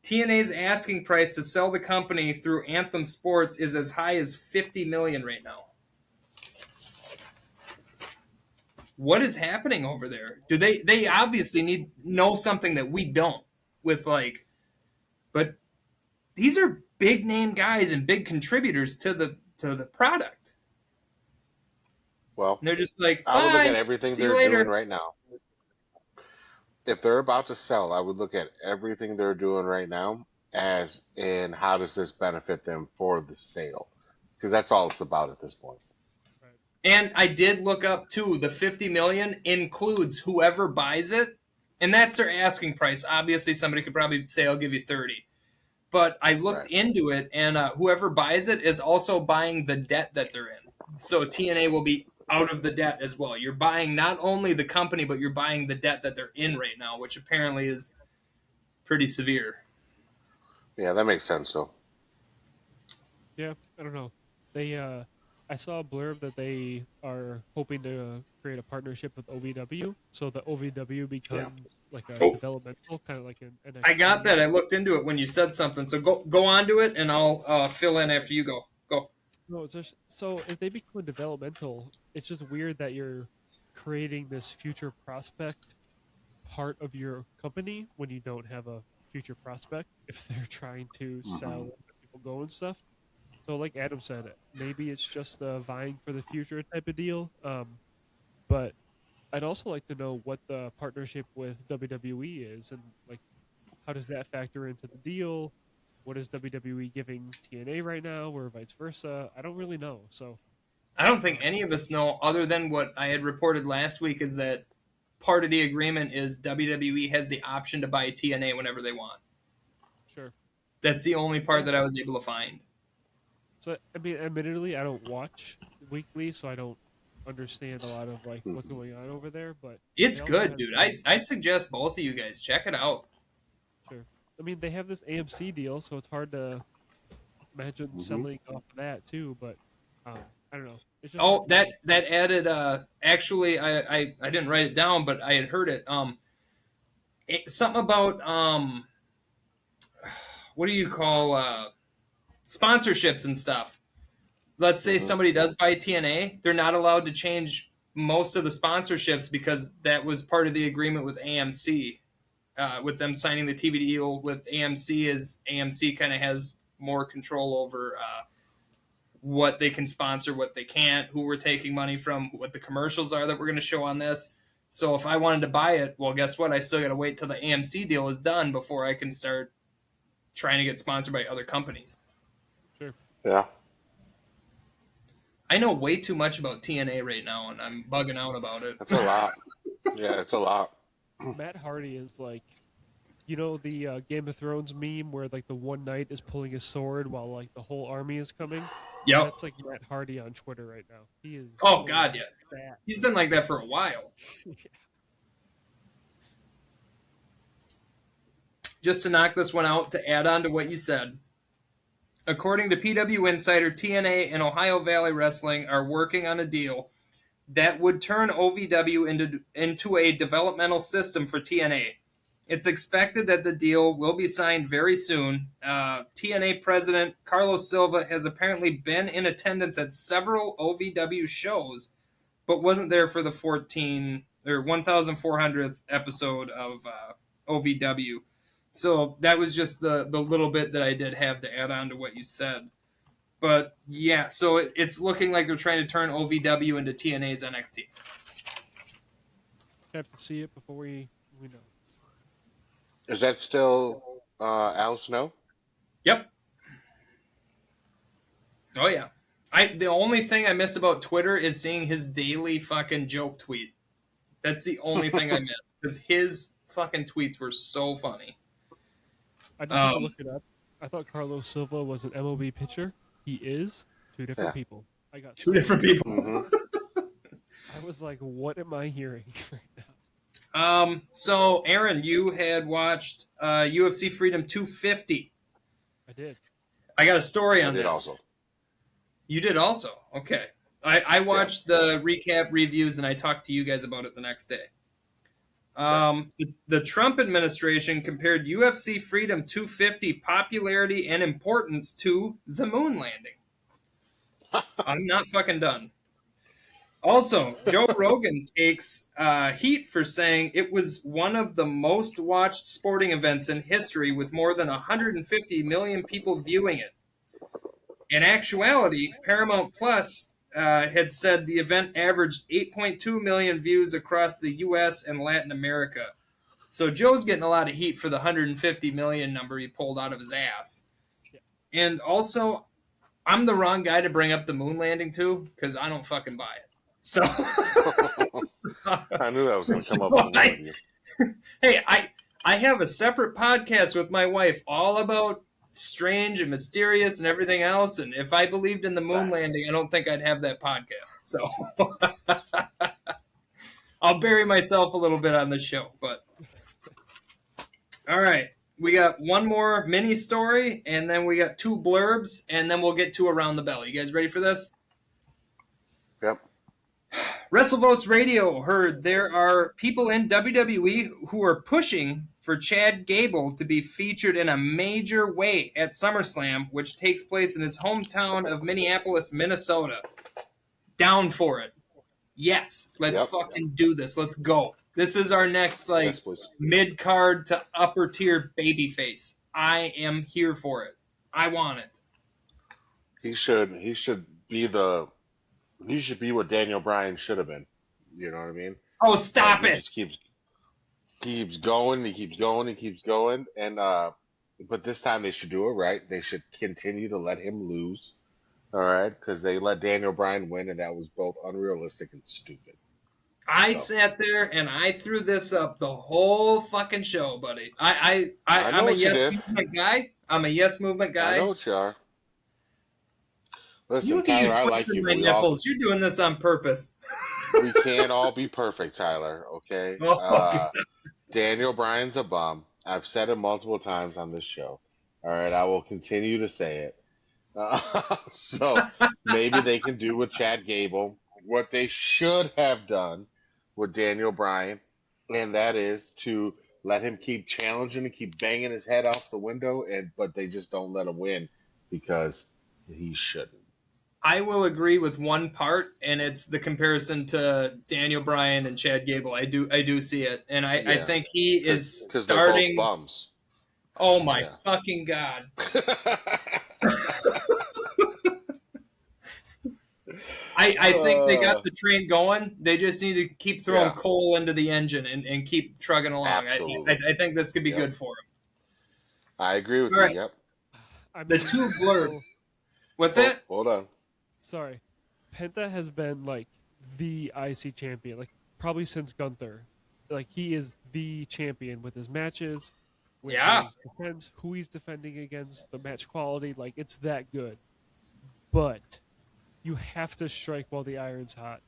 TNA's asking price to sell the company through Anthem Sports is as high as $50 million right now. What is happening over there? Do they obviously know something that we don't with but these are big name guys and big contributors to the product. Well, And they're just like, I would look at bye, everything see you they're doing later. right now. If they're about to sell, I would look at everything they're doing right now as in how does this benefit them for the sale? Because that's all it's about at this point. Right. And I did look up too. The $50 million includes whoever buys it, and that's their asking price. Obviously, somebody could probably say, "I'll give you 30." But I looked Right. into it, and whoever buys it is also buying the debt that they're in. So TNA will be out of the debt as well. You're buying not only the company, but you're buying the debt that they're in right now, which apparently is pretty severe. Yeah, that makes sense. So Yeah, I don't know. They I saw a blurb that they are hoping to create a partnership with OVW, so the OVW becomes like a Oh. developmental kind of like an NXT. I got that. I looked into it when you said something. So go on to it, and I'll fill in after you go. Go. No, it's just, so if they become a developmental, it's just weird that you're creating this future prospect part of your company when you don't have a future prospect. If they're trying to sell and let people go and stuff. So, like Adam said, maybe it's just a vying for the future type of deal. But I'd also like to know what the partnership with WWE is, and like how does that factor into the deal? What is WWE giving TNA right now, or vice versa? I don't really know. So, I don't think any of us know, other than what I had reported last week, is that part of the agreement is WWE has the option to buy TNA whenever they want. sure. That's the only part that I was able to find. So, I mean, admittedly, I don't watch weekly, so I don't understand a lot of like what's going on over there. But It's they also good, have dude. the- I suggest both of you guys check it out. sure. I mean, they have this AMC deal, so it's hard to imagine selling off of that too. But I don't know. It's just Oh, that added. Actually, I didn't write it down, but I had heard it. Something about what do you call sponsorships and stuff. Let's say somebody does buy TNA, they're not allowed to change most of the sponsorships because that was part of the agreement with AMC. With them signing the TV deal with AMC, is AMC kind of has more control over what they can sponsor, what they can't, who we're taking money from, what the commercials are that we're going to show on this. So if I wanted to buy it, well, guess what? I still got to wait till the AMC deal is done before I can start trying to get sponsored by other companies. sure. yeah, I know way too much about TNA right now, and I'm bugging out about it. that's a lot. Yeah, it's a lot. Matt Hardy is like, the Game of Thrones meme where like the one knight is pulling his sword while like the whole army is coming. Yep. That's like Matt Hardy on Twitter right now. He is. Oh, God, yeah. That. He's been like that for a while. Just to knock this one out, to add on to what you said. According to PW Insider, TNA and Ohio Valley Wrestling are working on a deal that would turn OVW into a developmental system for TNA. It's expected that the deal will be signed very soon. TNA president Carlos Silva has apparently been in attendance at several OVW shows, but wasn't there for the 1,400th episode of OVW. So that was just the little bit that I did have to add on to what you said. But yeah, so it's looking like they're trying to turn OVW into TNA's NXT. Have to see it before we know. Is that still Al Snow? Yep. Oh yeah. The only thing I miss about Twitter is seeing his daily fucking joke tweet. That's the only thing I miss, because his fucking tweets were so funny. I just had to look it up. I thought Carlos Silva was an MLB pitcher. He is. Two different Yeah. people. I got Two so different people. Mm-hmm. I was like, what am I hearing right now? So Aaron, you had watched UFC Freedom 250. I did. I got a story I on did this. also. You did also? Okay. I watched the recap reviews and I talked to you guys about it the next day. The Trump administration compared UFC Freedom 250 popularity and importance to the moon landing. I'm not fucking done. Also, Joe Rogan takes heat for saying it was one of the most watched sporting events in history with more than 150 million people viewing it. In actuality, Paramount Plus had said the event averaged 8.2 million views across the U.S. and Latin America. So Joe's getting a lot of heat for the 150 million number he pulled out of his ass. Yeah. And also, I'm the wrong guy to bring up the moon landing to because I don't fucking buy it. So I knew that was going to come up with one of you. Hey, I have a separate podcast with my wife all about strange and mysterious and everything else. And if I believed in the moon landing, I don't think I'd have that podcast. So I'll bury myself a little bit on this show. But all right, we got one more mini story, and then we got two blurbs, and then we'll get to Around the Bell. You guys ready for this? Yep. WrestleVotes Radio heard there are people in WWE who are pushing for Chad Gable to be featured in a major way at SummerSlam, which takes place in his hometown of Minneapolis, Minnesota. Down for it. Yes, let's fucking do this. Let's go. This is our next mid-card to upper-tier babyface. I am here for it. I want it. He should be what Daniel Bryan should have been. You know what I mean? Oh, stop it! He just keeps going. He keeps going. And but this time they should do it right. They should continue to let him lose. All right, because they let Daniel Bryan win, and that was both unrealistic and stupid. I sat there and I threw this up the whole fucking show, buddy. I'm a yes movement guy. I'm a yes movement guy. I know what you are. Listen, You look at Tyler, you I like twisting you. my nipples. You're doing this on purpose. We can't all be perfect, Tyler. Okay. Daniel Bryan's a bum. I've said it multiple times on this show. All right, I will continue to say it. So maybe they can do with Chad Gable what they should have done with Daniel Bryan, and that is to let him keep challenging and keep banging his head off the window, but they just don't let him win because he shouldn't. I will agree with one part, and it's the comparison to Daniel Bryan and Chad Gable. I do see it, and I think he is starting. They're both bums. Oh my fucking god! I think they got the train going. They just need to keep throwing coal into the engine and keep trugging along. I think this could be good for him. I agree with you. Yep. The two blurb. What's that? Hold on. Sorry. Penta has been like the IC champion, like probably since Gunther. Like he is the champion with his matches, with his defense, who he's defending against, the match quality. Like it's that good. But you have to strike while the iron's hot.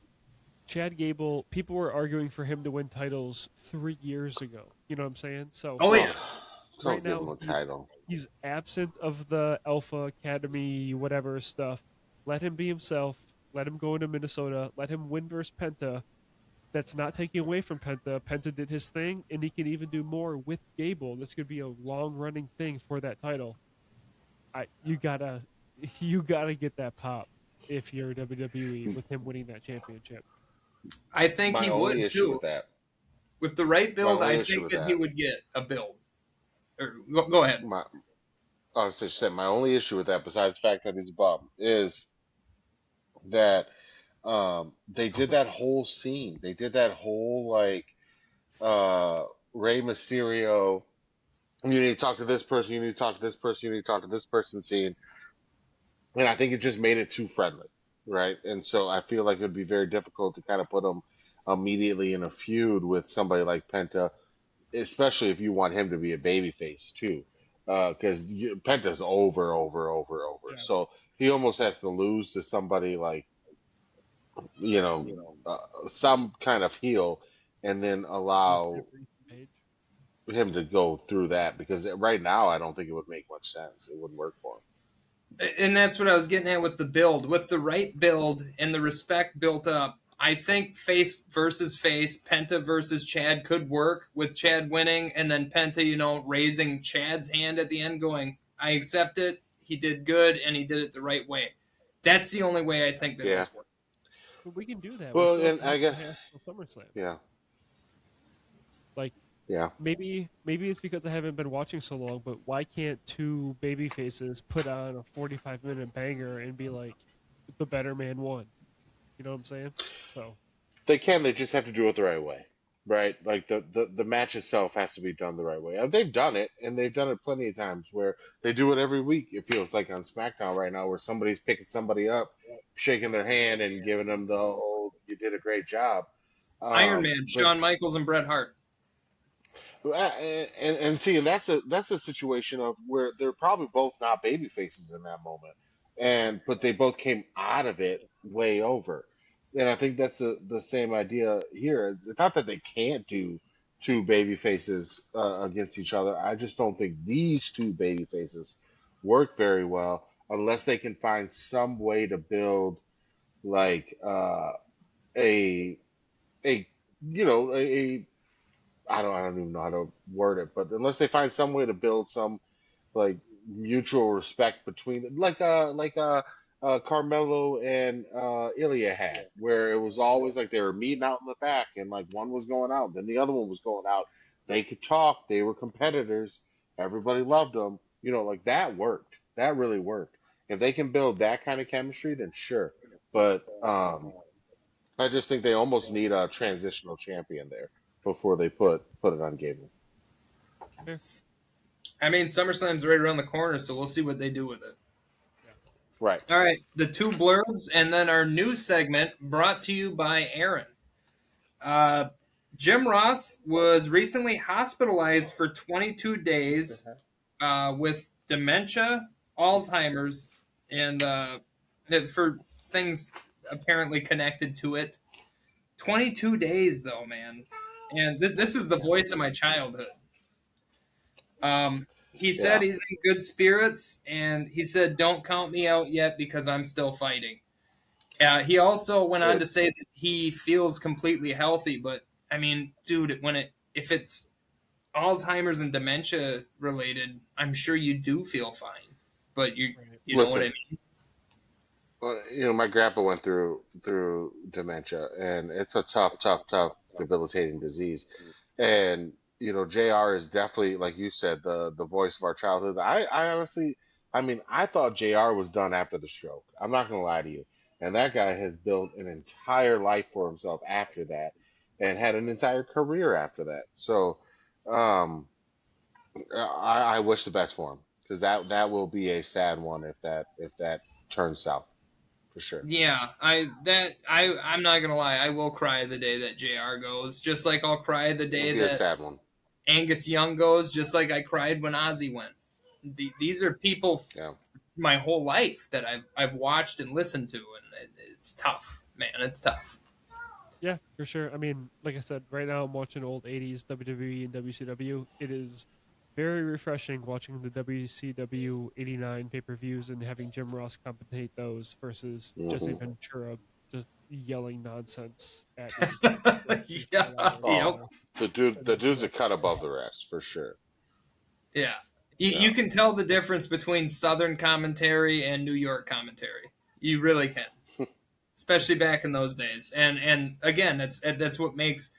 Chad Gable, people were arguing for him to win titles 3 years ago. You know what I'm saying? So right now he's absent of the Alpha Academy, whatever stuff. Let him be himself. Let him go into Minnesota. Let him win versus Penta. That's not taking away from Penta. Penta did his thing, and he can even do more with Gable. This could be a long-running thing for that title. You gotta get that pop if you're WWE with him winning that championship. I think he would too. With that. With the right build, I think that he would get a build. Go ahead. I was just saying, my only issue with that, besides the fact that he's a bum, is that they did that whole scene. They did that whole Rey Mysterio. You need to talk to this person. You need to talk to this person. You need to talk to this person scene. And I think it just made it too friendly, right? And so I feel like it would be very difficult to kind of put him immediately in a feud with somebody like Penta, especially if you want him to be a babyface too, because Penta's over. Yeah, So he almost has to lose to somebody like you know some kind of heel, and then or allow Ethan Page. him to go through that. Because right now, I don't think it would make much sense. It wouldn't work for him. And that's what I was getting at with the build. With the right build and the respect built up, I think face versus face, Penta versus Chad could work with Chad winning and then Penta, raising Chad's hand at the end going, I accept it. He did good and he did it the right way. That's the only way I think that Yeah. this works. But we can do that. We Well, still have and a I month and guess a half till SummerSlam. yeah, Like yeah. maybe it's because I haven't been watching so long, but why can't two baby faces put on a 45-minute banger and be like, the better man won? You know what I'm saying? So They can. They just have to do it the right way, right? Like the match itself has to be done the right way. They've done it, and they've done it plenty of times where they do it every week. It feels like on SmackDown right now, where somebody's picking somebody up, shaking their hand, and giving them the "Oh, you did a great job." Iron Man, But Shawn Michaels and Bret Hart. and see, and that's a situation of where they're probably both not baby faces in that moment, but they both came out of it way over, and I think that's the same idea here. It's not that they can't do two baby faces against each other. I just don't think these two baby faces work very well unless they can find some way to build like a a a I don't even know how to word it, but unless they find some way to build some like mutual respect between them, like Carmelo and Ilya had, where it was always like they were meeting out in the back, and like one was going out, then the other one was going out. They could talk. They were competitors. Everybody loved them. Like that worked. That really worked. If they can build that kind of chemistry, then sure. But I just think they almost need a transitional champion there before they put it on Gable. yeah, I mean, SummerSlam's right around the corner, so we'll see what they do with it. yeah. Right. All right, the two blurbs, and then our news segment brought to you by Aaron. Uh, Jim Ross was recently hospitalized for 22 days with dementia, Alzheimer's, and for things apparently connected to it. 22 days, though, man. And this is the voice of my childhood. He said Yeah. he's in good spirits, and he said, "Don't count me out yet because I'm still fighting." He also went on It, to say that he feels completely healthy, but I mean, dude, if it's Alzheimer's and dementia related, I'm sure you do feel fine, but Right. you know what I listen, mean? my grandpa went through dementia, and it's a tough, debilitating disease. And Jr. is definitely, like you said, the voice of our childhood. I honestly, I mean, I thought Jr. was done after the stroke. I'm not gonna lie to you. And that guy has built an entire life for himself after that, and had an entire career after that. So, um, I wish the best for him, because that will be a sad one if that turns south for sure. Yeah, I'm not gonna lie, I will cry the day that JR goes, just like I'll cry the It'll day be a that sad one. Angus Young goes, just like I cried when Ozzy went. These are people Yeah. my whole life that I've watched and listened to, and it's tough, man. It's tough. Yeah, for sure. I mean, like I said, right now I'm watching old 80s WWE and WCW. It is very refreshing watching the WCW 89 pay-per-views and having Jim Ross commentate those versus Jesse Hmm. Ventura just yelling nonsense at me. Yeah, yep, Oh, the dude's a cut above the rest for sure. yeah. You Yeah. can tell the difference between Southern commentary and New York commentary. You really can, especially back in those days. And again, that's what makes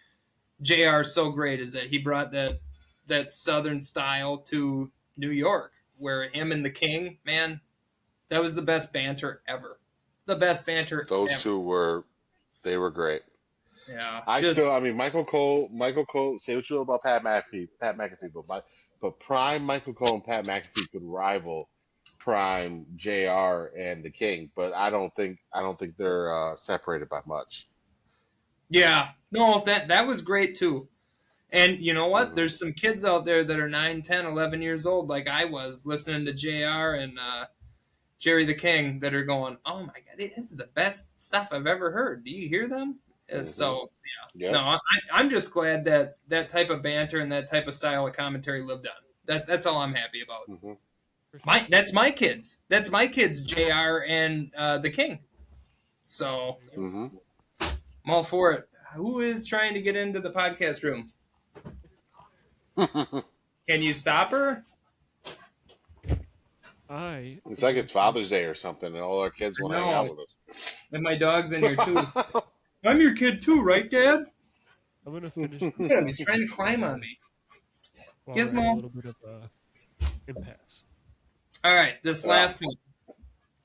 JR so great, is that he brought that Southern style to New York, where him and the King, man, that was the best banter ever. The best banter Those ever. two they were great. Yeah, I mean, Michael Cole. Say what you will about Pat McAfee, but prime Michael Cole and Pat McAfee could rival prime JR and the King. But I don't think they're separated by much. yeah. No, that was great too. And you know what? Mhm. There's some kids out there that are 9, 10, 11 years old, like I was, listening to JR and Jerry the King, that are going, oh my God, this is the best stuff I've ever heard. Do you hear them? Mhm. So, yeah. Yep. No, I'm just glad that that type of banter and that type of style of commentary lived on. That's all I'm happy about. Mhm. For sure. That's my kids. That's my kids, JR and the King. So There you go. Mhm. I'm all for it. Who is trying to get into the podcast room? Can you stop her? I It's am like gonna it's finish. Father's Day or something, and all our kids will hang out No. with us. And my dog's in here too. I'm your kid too, right, Dad? I'm gonna finish this Yeah, off he's trying to climb on me. while we're at a Gizmo. little bit of a impasse. All right, this Yeah. last one.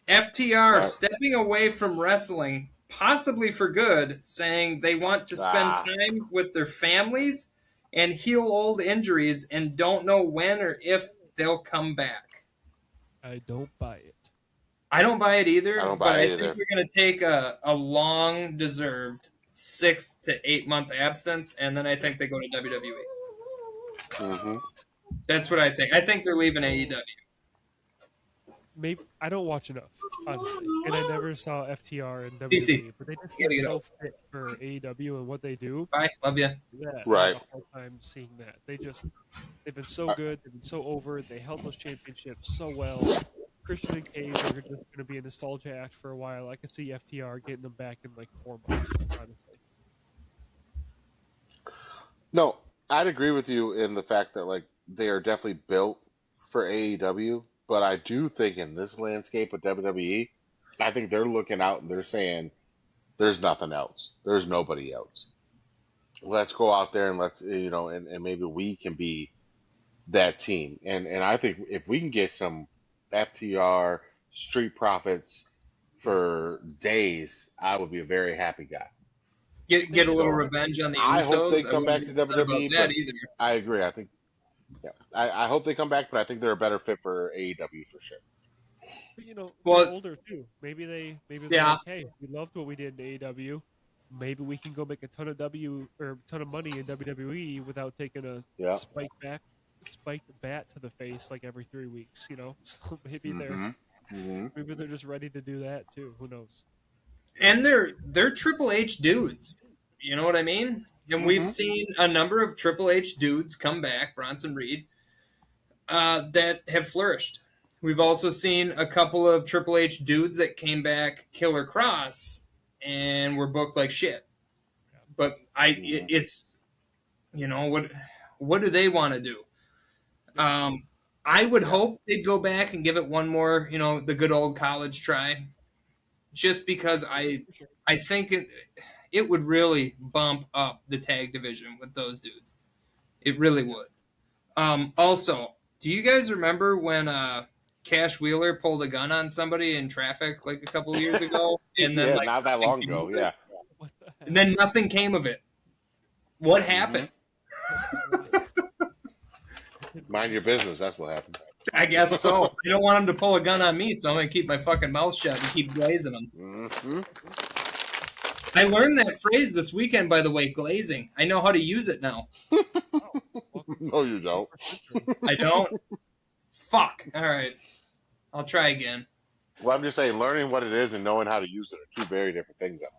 FTR Right. stepping away from wrestling, possibly for good, saying they want to spend Ah. time with their families and heal old injuries and don't know when or if they'll come back. I don't buy it. I don't buy it either, I don't but buy I it think either. we're going to take a long deserved 6 to 8 month absence, and then I think they go to WWE. Mhm. That's what I think. I think they're leaving AEW. Maybe I don't watch enough, honestly, and I never saw FTR and DC. WWE, but they just Gotta seem get so out. fit for AEW and what they do. Bye. Love you. That I Right. have a hard time seeing that. They've been so good, they've been so over, they held those championships so well. Christian and Cage are just going to be a nostalgia act for a while. I could see FTR getting them back in like 4 months, honestly. No, I'd agree with you in the fact that like they are definitely built for AEW, but I do think in this landscape of WWE, I think they're looking out and they're saying there's nothing else. There's nobody else. Let's go out there and let's and maybe we can be that team. And I think if we can get some FTR Street Profits Yeah. for days, I would be a very happy guy. Get a little So revenge on the I Usos. hope they I come wouldn't back be to upset about WWE, that but either. I agree. I think I hope they come back, but I think they're a better fit for AEW for sure. But they're Well, older too. Maybe they're yeah. like, hey, we loved what we did in AEW. Maybe we can go make a ton of money in WWE without taking a Yeah. spiked bat to the face like every 3 weeks. So maybe Mm-hmm. they're just ready to do that too. Who knows? And they're Triple H dudes. You know what I mean? And we've Mhm. seen a number of Triple H dudes come back, Bronson Reed, that have flourished. We've also seen a couple of Triple H dudes that came back, Killer Cross, and were booked like shit. But Mhm. it's what do they want to do? I would Yeah. hope they'd go back and give it one more, the good old college try, just because For sure. I think it would really bump up the tag division with those dudes. It really would. Also, do you guys remember when Cash Wheeler pulled a gun on somebody in traffic like a couple of years ago, and then Yeah, like not that nothing long came ago. of it? Yeah. What the heck? And then nothing came of it. What happened? Mind your business. That's what happened. I guess so. I don't want him to pull a gun on me, so I'm gonna keep my fucking mouth shut and keep glazing him. Mm-hmm. I learned that phrase this weekend, by the way, glazing. I know how to use it now. No, you don't. I don't? Fuck. All right. I'll try again. Well, I'm just saying, learning what it is and knowing how to use it are two very different things. I'm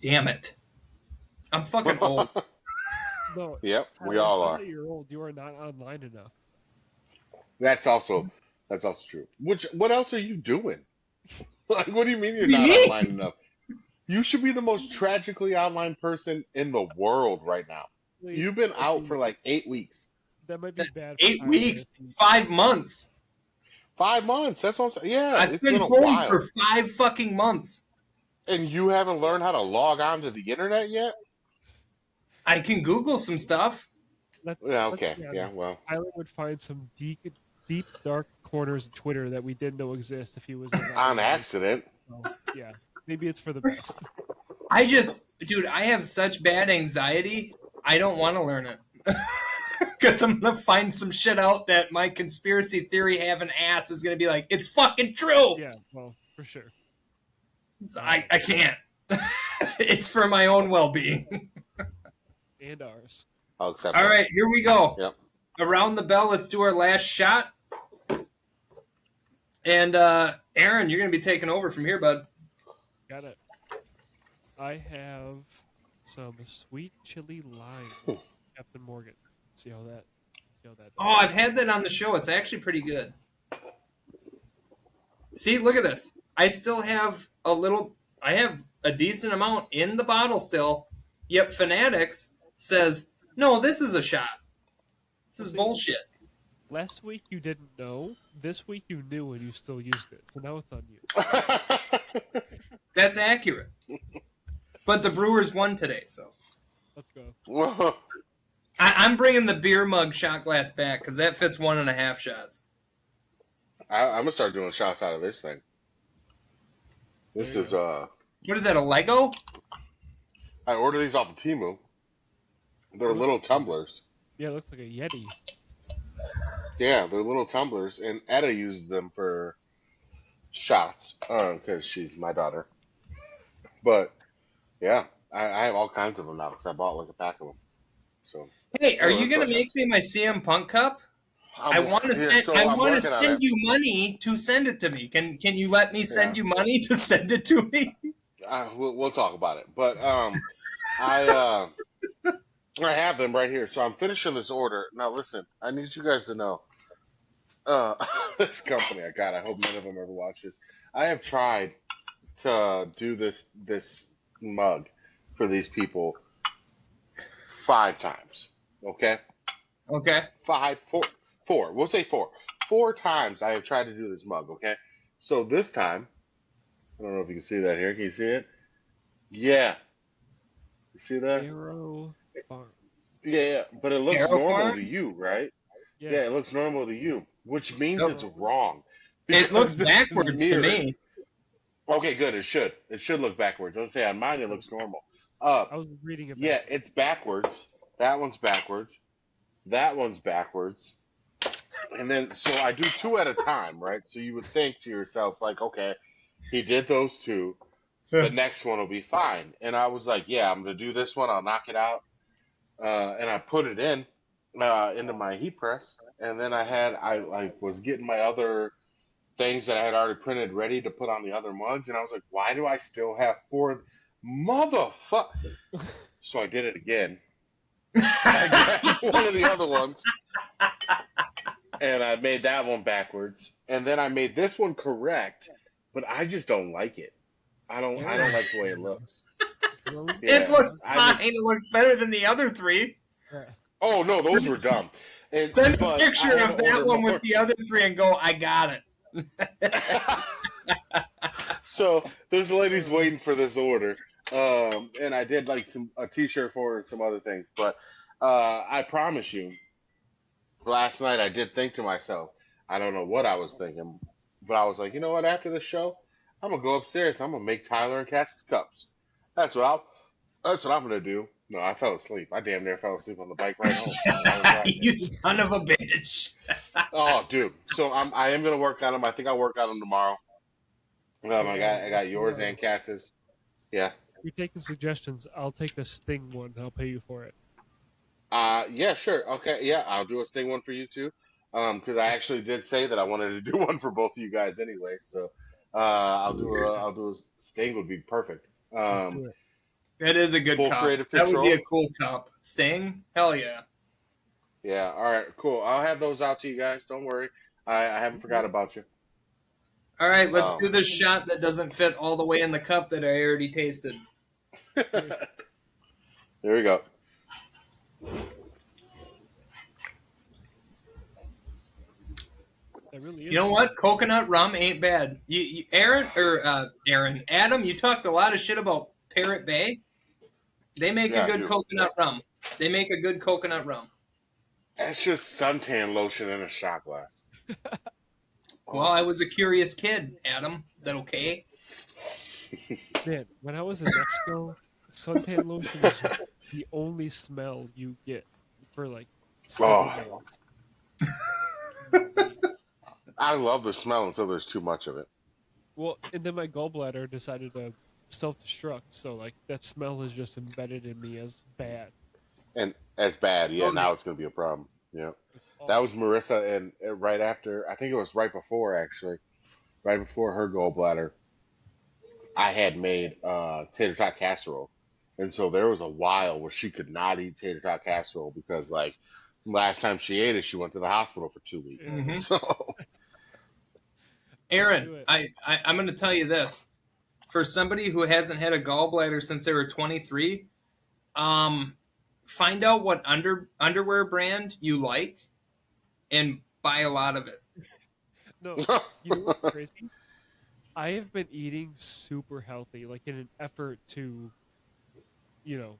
Damn it. I'm fucking old. learning. No, Yep, we Tyler, all it's not are. that you're old. You are not online enough. That's also true. What else are you doing? Like, what do you mean you're What do you not mean? online enough? You should be the most tragically online person in the world right now. You've been out for like 8 weeks. That might be bad. For 8 Tyler weeks, if he- 5 months. 5 months. That's what I'm saying. Yeah, I've it's been been a home while. for 5 fucking months. And you haven't learned how to log on to the internet yet? I can Google some stuff. Yeah, let's okay. be Yeah, honest. well. Tyler would find some deep, dark corners of Twitter that we didn't know exist if he was On accident. So, yeah, maybe it's for the best. Dude, I have such bad anxiety. I don't want to learn it. Because I'm going to find some shit out that my conspiracy theory having ass is going to be like, it's fucking true. Yeah, well, for sure. So I can't. It's for my own well-being. And ours. I'll accept All that. right, here we go. Yep. Around the bell, let's do our last shot. And Aaron, you're going to be taking over from here, bud. Got it. I have some sweet chili lime, Captain Morgan. See how that. Oh, I've had that on the show. It's actually pretty good. See, look at this. I still have I have a decent amount in the bottle still. Yet Fanatics says, no, this is a shot. This is bullshit. Last week you didn't know. This week you knew and you still used it. So now it's on you. That's accurate. But the Brewers won today, so. Let's go. I'm bringing the beer mug shot glass back because that fits 1.5 shots. I'm gonna start doing shots out of this thing. This is What is that, a Lego? I ordered these off of Temu. They're little tumblers. Yeah, it looks like a Yeti. Yeah, they're little tumblers, and Etta uses them for shots because she's my daughter. But yeah, I have all kinds of them now because I bought like a pack of them. So Hey, are you going to make me my CM Punk cup? I want to send you money to send it to me. Can you let me send you money to send it to me? We'll talk about it. But I have them right here. So I'm finishing this order. Now listen, I need you guys to know this company I got. I hope none of them ever watch this. I have tried to do this mug for these people 5 times. Okay? Okay. 4. We'll say 4. 4 times I have tried to do this mug, okay? So this time, I don't know if you can see that here. Can you see it? Yeah. You see that? Arrow Farm. Yeah, but it looks Arrow normal Farm? to you, right? Yeah. Yeah, it looks normal to you, which means it's wrong. It looks Because this is backwards to mirrored. me. Okay, good. It should. It should look backwards. I'll say on mine it looks normal. I was reading it. Yeah, it's backwards. That one's backwards. That one's backwards. And then, so I do 2 at a time, right? So you would think to yourself, like, okay, he did those 2. The next one will be fine. And I was like, yeah, I'm going to do this one. I'll knock it out. And I put it into my heat press. And then I was getting my other things that I had already printed ready to put on the other mugs. And I was like, why do I still have 4? Motherfucker. So I did it again. I grabbed one of the other ones. And I made that one backwards. And then I made this one correct. But I just don't like it. I don't like the way it looks. Yeah, It looks fine. It looks better than the other 3. Oh, no, those were dumb. Send a picture of that one with the other 3 and go, I got it. So this lady's waiting for this order. And I did like a t-shirt for her and some other things. But I promise you, last night I did think to myself, I don't know what I was thinking, but I was like, you know what, after the show, I'm going to go upstairs. I'm going to make Tyler and Cass's cups. That's what I'm going to do. No, I fell asleep. I damn near fell asleep on the bike right home. You son of a bitch. Oh, dude. So I am going to work on them. I think I'll work on them tomorrow. I got yours and Cass's. Yeah. You're taking suggestions. I'll take the Sting one. I'll pay you for it. Yeah, sure. Okay. Yeah, I'll do a Sting one for you too. Because I actually did say that I wanted to do one for both of you guys anyway. So I'll do a Sting would be perfect. Let's do it. That is a good Full cup. creative That would control. be a cool cup. Sting? Hell yeah. Yeah. All right. Cool. I'll have those out to you guys. Don't worry. I haven't forgot about you. All right, let's do this shot that doesn't fit all the way in the cup that I already tasted. There we go. That really is. You know what? Coconut rum ain't bad. Adam, you talked a lot of shit about Parrot Bay. They make a good coconut rum. They make a good coconut rum. That's just suntan lotion in a shot glass. Well, I was a curious kid, Adam. Is that okay? Man, when I was in Mexico, suntan lotion was the only smell you get for like 7 days. I love the smell until there's too much of it. Well, and then my gallbladder decided to self-destruct, so like that smell is just embedded in me as bad. And as bad, yeah. Totally. Now it's gonna be a problem. Yeah, It's that awful. was Marissa, and right after, I think it was right before actually, right before her gallbladder, I had made tater tot casserole, and so there was a while where she could not eat tater tot casserole because like last time she ate it, she went to the hospital for 2 weeks. Yeah. Hmm. So Don't Aaron, do it. I'm going to tell you this. For somebody who hasn't had a gallbladder since they were 23, um, find out what underwear brand you like and buy a lot of it. No, you know what's crazy? I have been eating super healthy, like in an effort to, you know,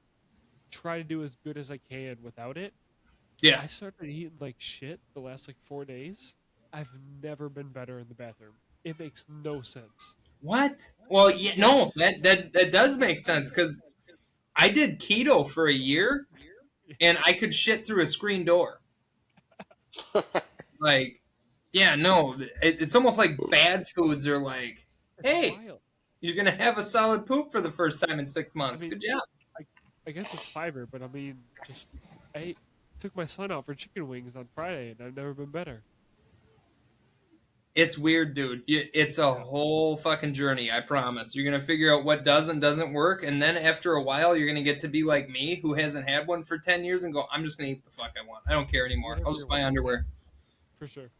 try to do as good as I can without it. Yeah. I started eating like shit the last like 4 days. I've never been better in the bathroom. It makes no sense. What? Well, yeah, Yeah. no, that does make sense because I did keto for a year and I could shit through a screen door. Like, yeah, no, it's almost like bad foods are like, It's hey, wild. you're gonna have a solid poop for the first time in 6 months. I Good mean, job. I, I guess it's fiber, but I mean, just I took my son out for chicken wings on Friday, and I've never been better. It's weird, dude. It's a Yeah. whole fucking journey. I promise. You're gonna figure out what does and doesn't work, and then after a while, you're gonna get to be like me, who hasn't had one for 10 years, and go, I'm just gonna eat what the fuck I want. I don't care anymore. I'll Whatever you just buy want. Yeah, underwear. for sure.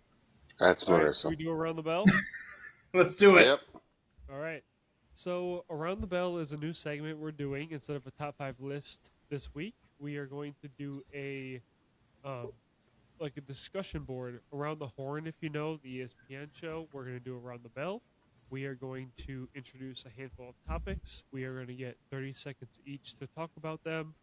that's All right, should Marissa. we do around the bell? Let's do it. Yep. All right. So, Around the Bell is a new segment we're doing. Instead of a top five list this week, we are going to do um, like a discussion board around the horn. If you know the ESPN show, we're going to do Around the Bell. We are going to introduce a handful of topics. We are going to get 30 seconds each to talk about them.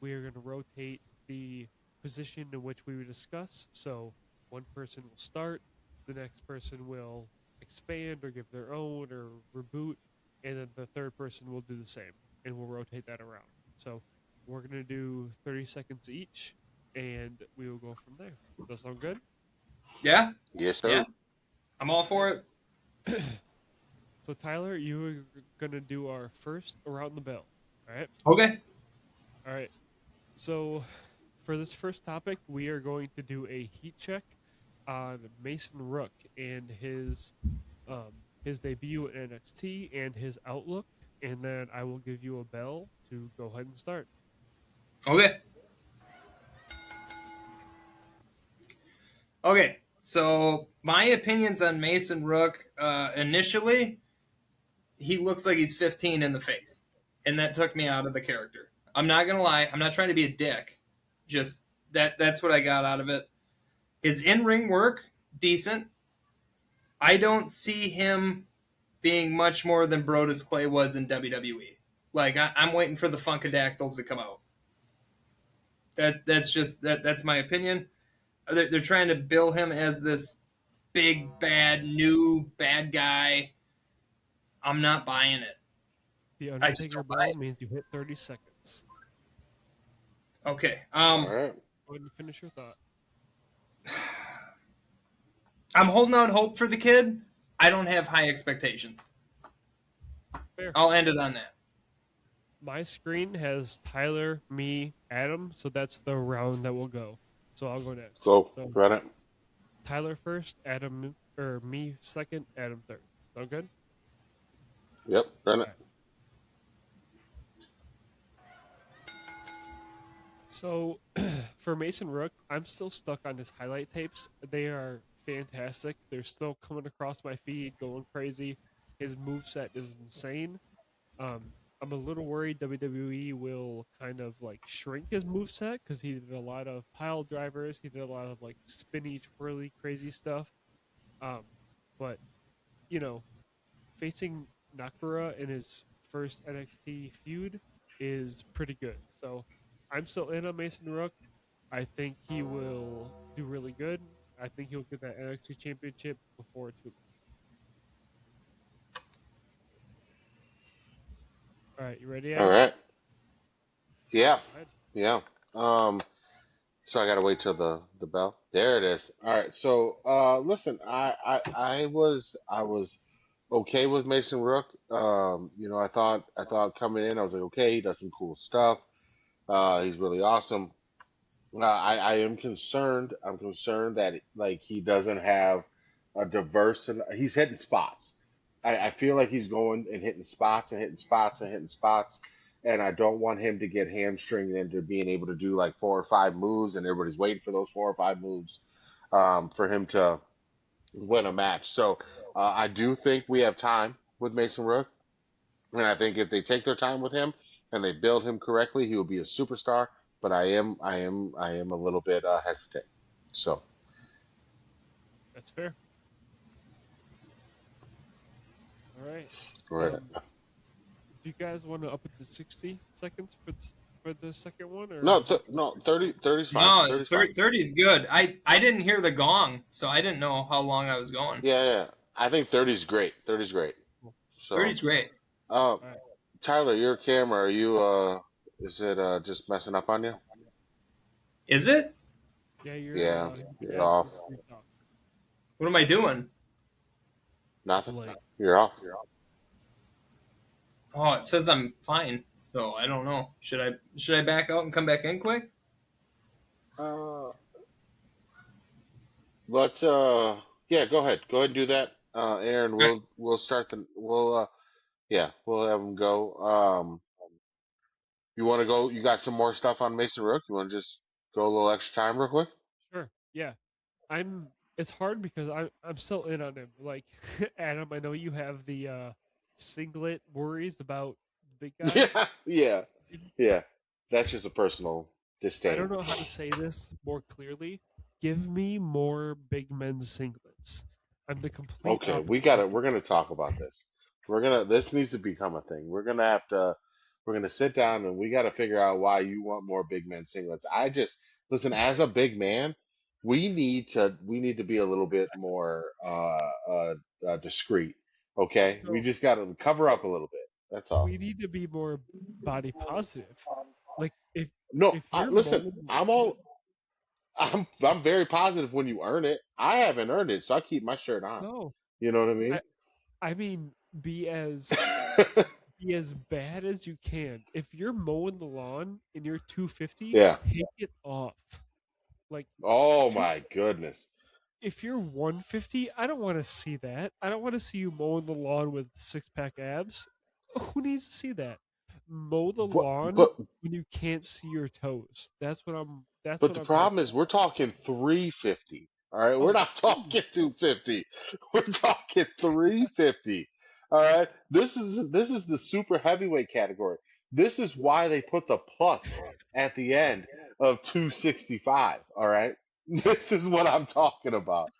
We are going to rotate the position in which we would discuss. So, one person will start, the next person will expand or give their own or reboot, and then the third person will do the same, and we'll rotate that around. So, we're going to do 30 seconds each, and we will go from there. Does that sound good? Yeah, Yes, yeah, sir. I'm all All for it. right. So, Tyler, you are going to do our first around the bell. All right. Okay. All right. So, for this first topic, we are going to do a heat check on Mason Rook and um, his debut at NXT and his outlook, and then I will give you a bell to go ahead and start. Okay. Okay. So my opinions on Mason Rook. Initially, he looks like he's 15 in the face, and that took me out of the character. I'm not gonna lie. I'm not trying to be a dick. Just that's what I got out of it. His in-ring work decent. I don't see him being much more than Brodus Clay was in WWE. Like I'm waiting for the Funkadactyls to come out. That's just that's my opinion. They're trying to bill him as this big bad new bad guy. I'm not buying it. The I just Undertaker don't buy bell it. means you hit 30 seconds. Okay. All right. Go ahead and finish your thought. I'm holding out hope for the kid. I don't have high expectations. Fair. I'll end it on that. My screen has Tyler, me, Adam, so that's the round that will go. So I'll go next. Go. So Run it. Tyler first, Adam or me second, Adam third. Sound good? Yep. Run All it. right. So for Mason Rook, I'm still stuck on his highlight tapes. They are fantastic. They're still coming across my feed, going crazy. His moveset is insane. Um, I'm a little worried WWE will kind of like shrink his moveset because he did a lot of pile drivers. He did a lot of like spinny, twirly, crazy stuff. Um, but you know, facing Nakamura in his first NXT feud is pretty good. So I'm still in on Mason Rook. I think he will do really good. I think he'll get that NXT championship before too long. All right, you ready, All Adam? right. Yeah. Go ahead. Yeah. Um. So I gotta wait till the bell. There it is. All right. So listen, I was okay with Mason Rook. I thought coming in, I was like, okay, he does some cool stuff. He's really awesome. I am concerned. I'm concerned that like he doesn't have a diverse. And he's hitting spots. I feel like he's going and hitting spots and hitting spots and hitting spots, and I don't want him to get hamstringed into being able to do like 4 or 5 moves, and everybody's waiting for those 4 or 5 moves for him to win a match. So I do think we have time with Mason Rook. And I think if they take their time with him and they build him correctly, he will be a superstar. But I am a little bit hesitant. So That's fair. All right. go ahead. Do you guys want to up it to 60 seconds for the second one, or No, 30 is fine. No, 30 is fine. 30 is good. I didn't hear the gong, so I didn't know how long I was going. Yeah, yeah. I think 30 is great. 30 is great. So 30 is great. uh, right. Tyler, your camera, are you is it just messing up on you? Is it? Yeah, Yeah, you're yeah, off. What am I doing? Nothing. Like, You're off. Oh, it says I'm fine. So I don't know. Should I back out and come back in quick? Uh, let's yeah, go ahead. Go ahead and do that. Aaron, we'll start we'll have him go. You want to go? You got some more stuff on Mason Rook? You want to just go a little extra time real quick? sure. Yeah. It's hard because I'm still in on him. Like Adam, I know you have the singlet worries about big guys. Yeah, yeah, yeah. That's just a personal I disdain. don't know how to say this more clearly. Give me more big men's singlets. I'm the complete Okay, opposite. we're gonna talk about this. This needs to become a thing. We're gonna sit down and we gotta figure out why you want more big men singlets. I just listen, as a big man, we need to be a little bit more discreet. Okay, we So just gotta cover up a little bit. That's all. we need to be more body positive. Like No, if you're listen, mowing, I'm very positive when you earn it. I haven't earned it, so I keep my shirt on. no, You know what I I mean? I mean be as bad as you can. If you're mowing the lawn and you're 250, Yeah. take it off. Like Oh two, my goodness. if you're 150, I don't want to see that. I don't want to see you mowing the lawn with six pack abs. Who needs to see that? Mow the But lawn but when you can't see your toes. That's but what the I'm talking problem is we're talking 350. All right, we're about. not talking 250. We're talking 350. All right. This is the super heavyweight category. This is why they put the plus at the end of 265. All right. This is what I'm talking about.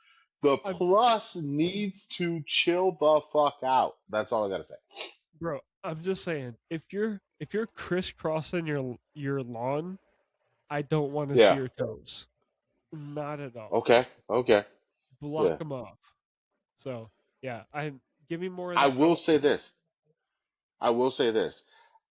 The I'm plus needs to chill the fuck out. That's all I gotta say. bro, I'm just saying if you're crisscrossing your lawn, I don't want to see Yeah. your toes. Not at all. Okay. Okay. Block Yeah. them off. So yeah, I give me more of I that will say outfit. this. I will say this.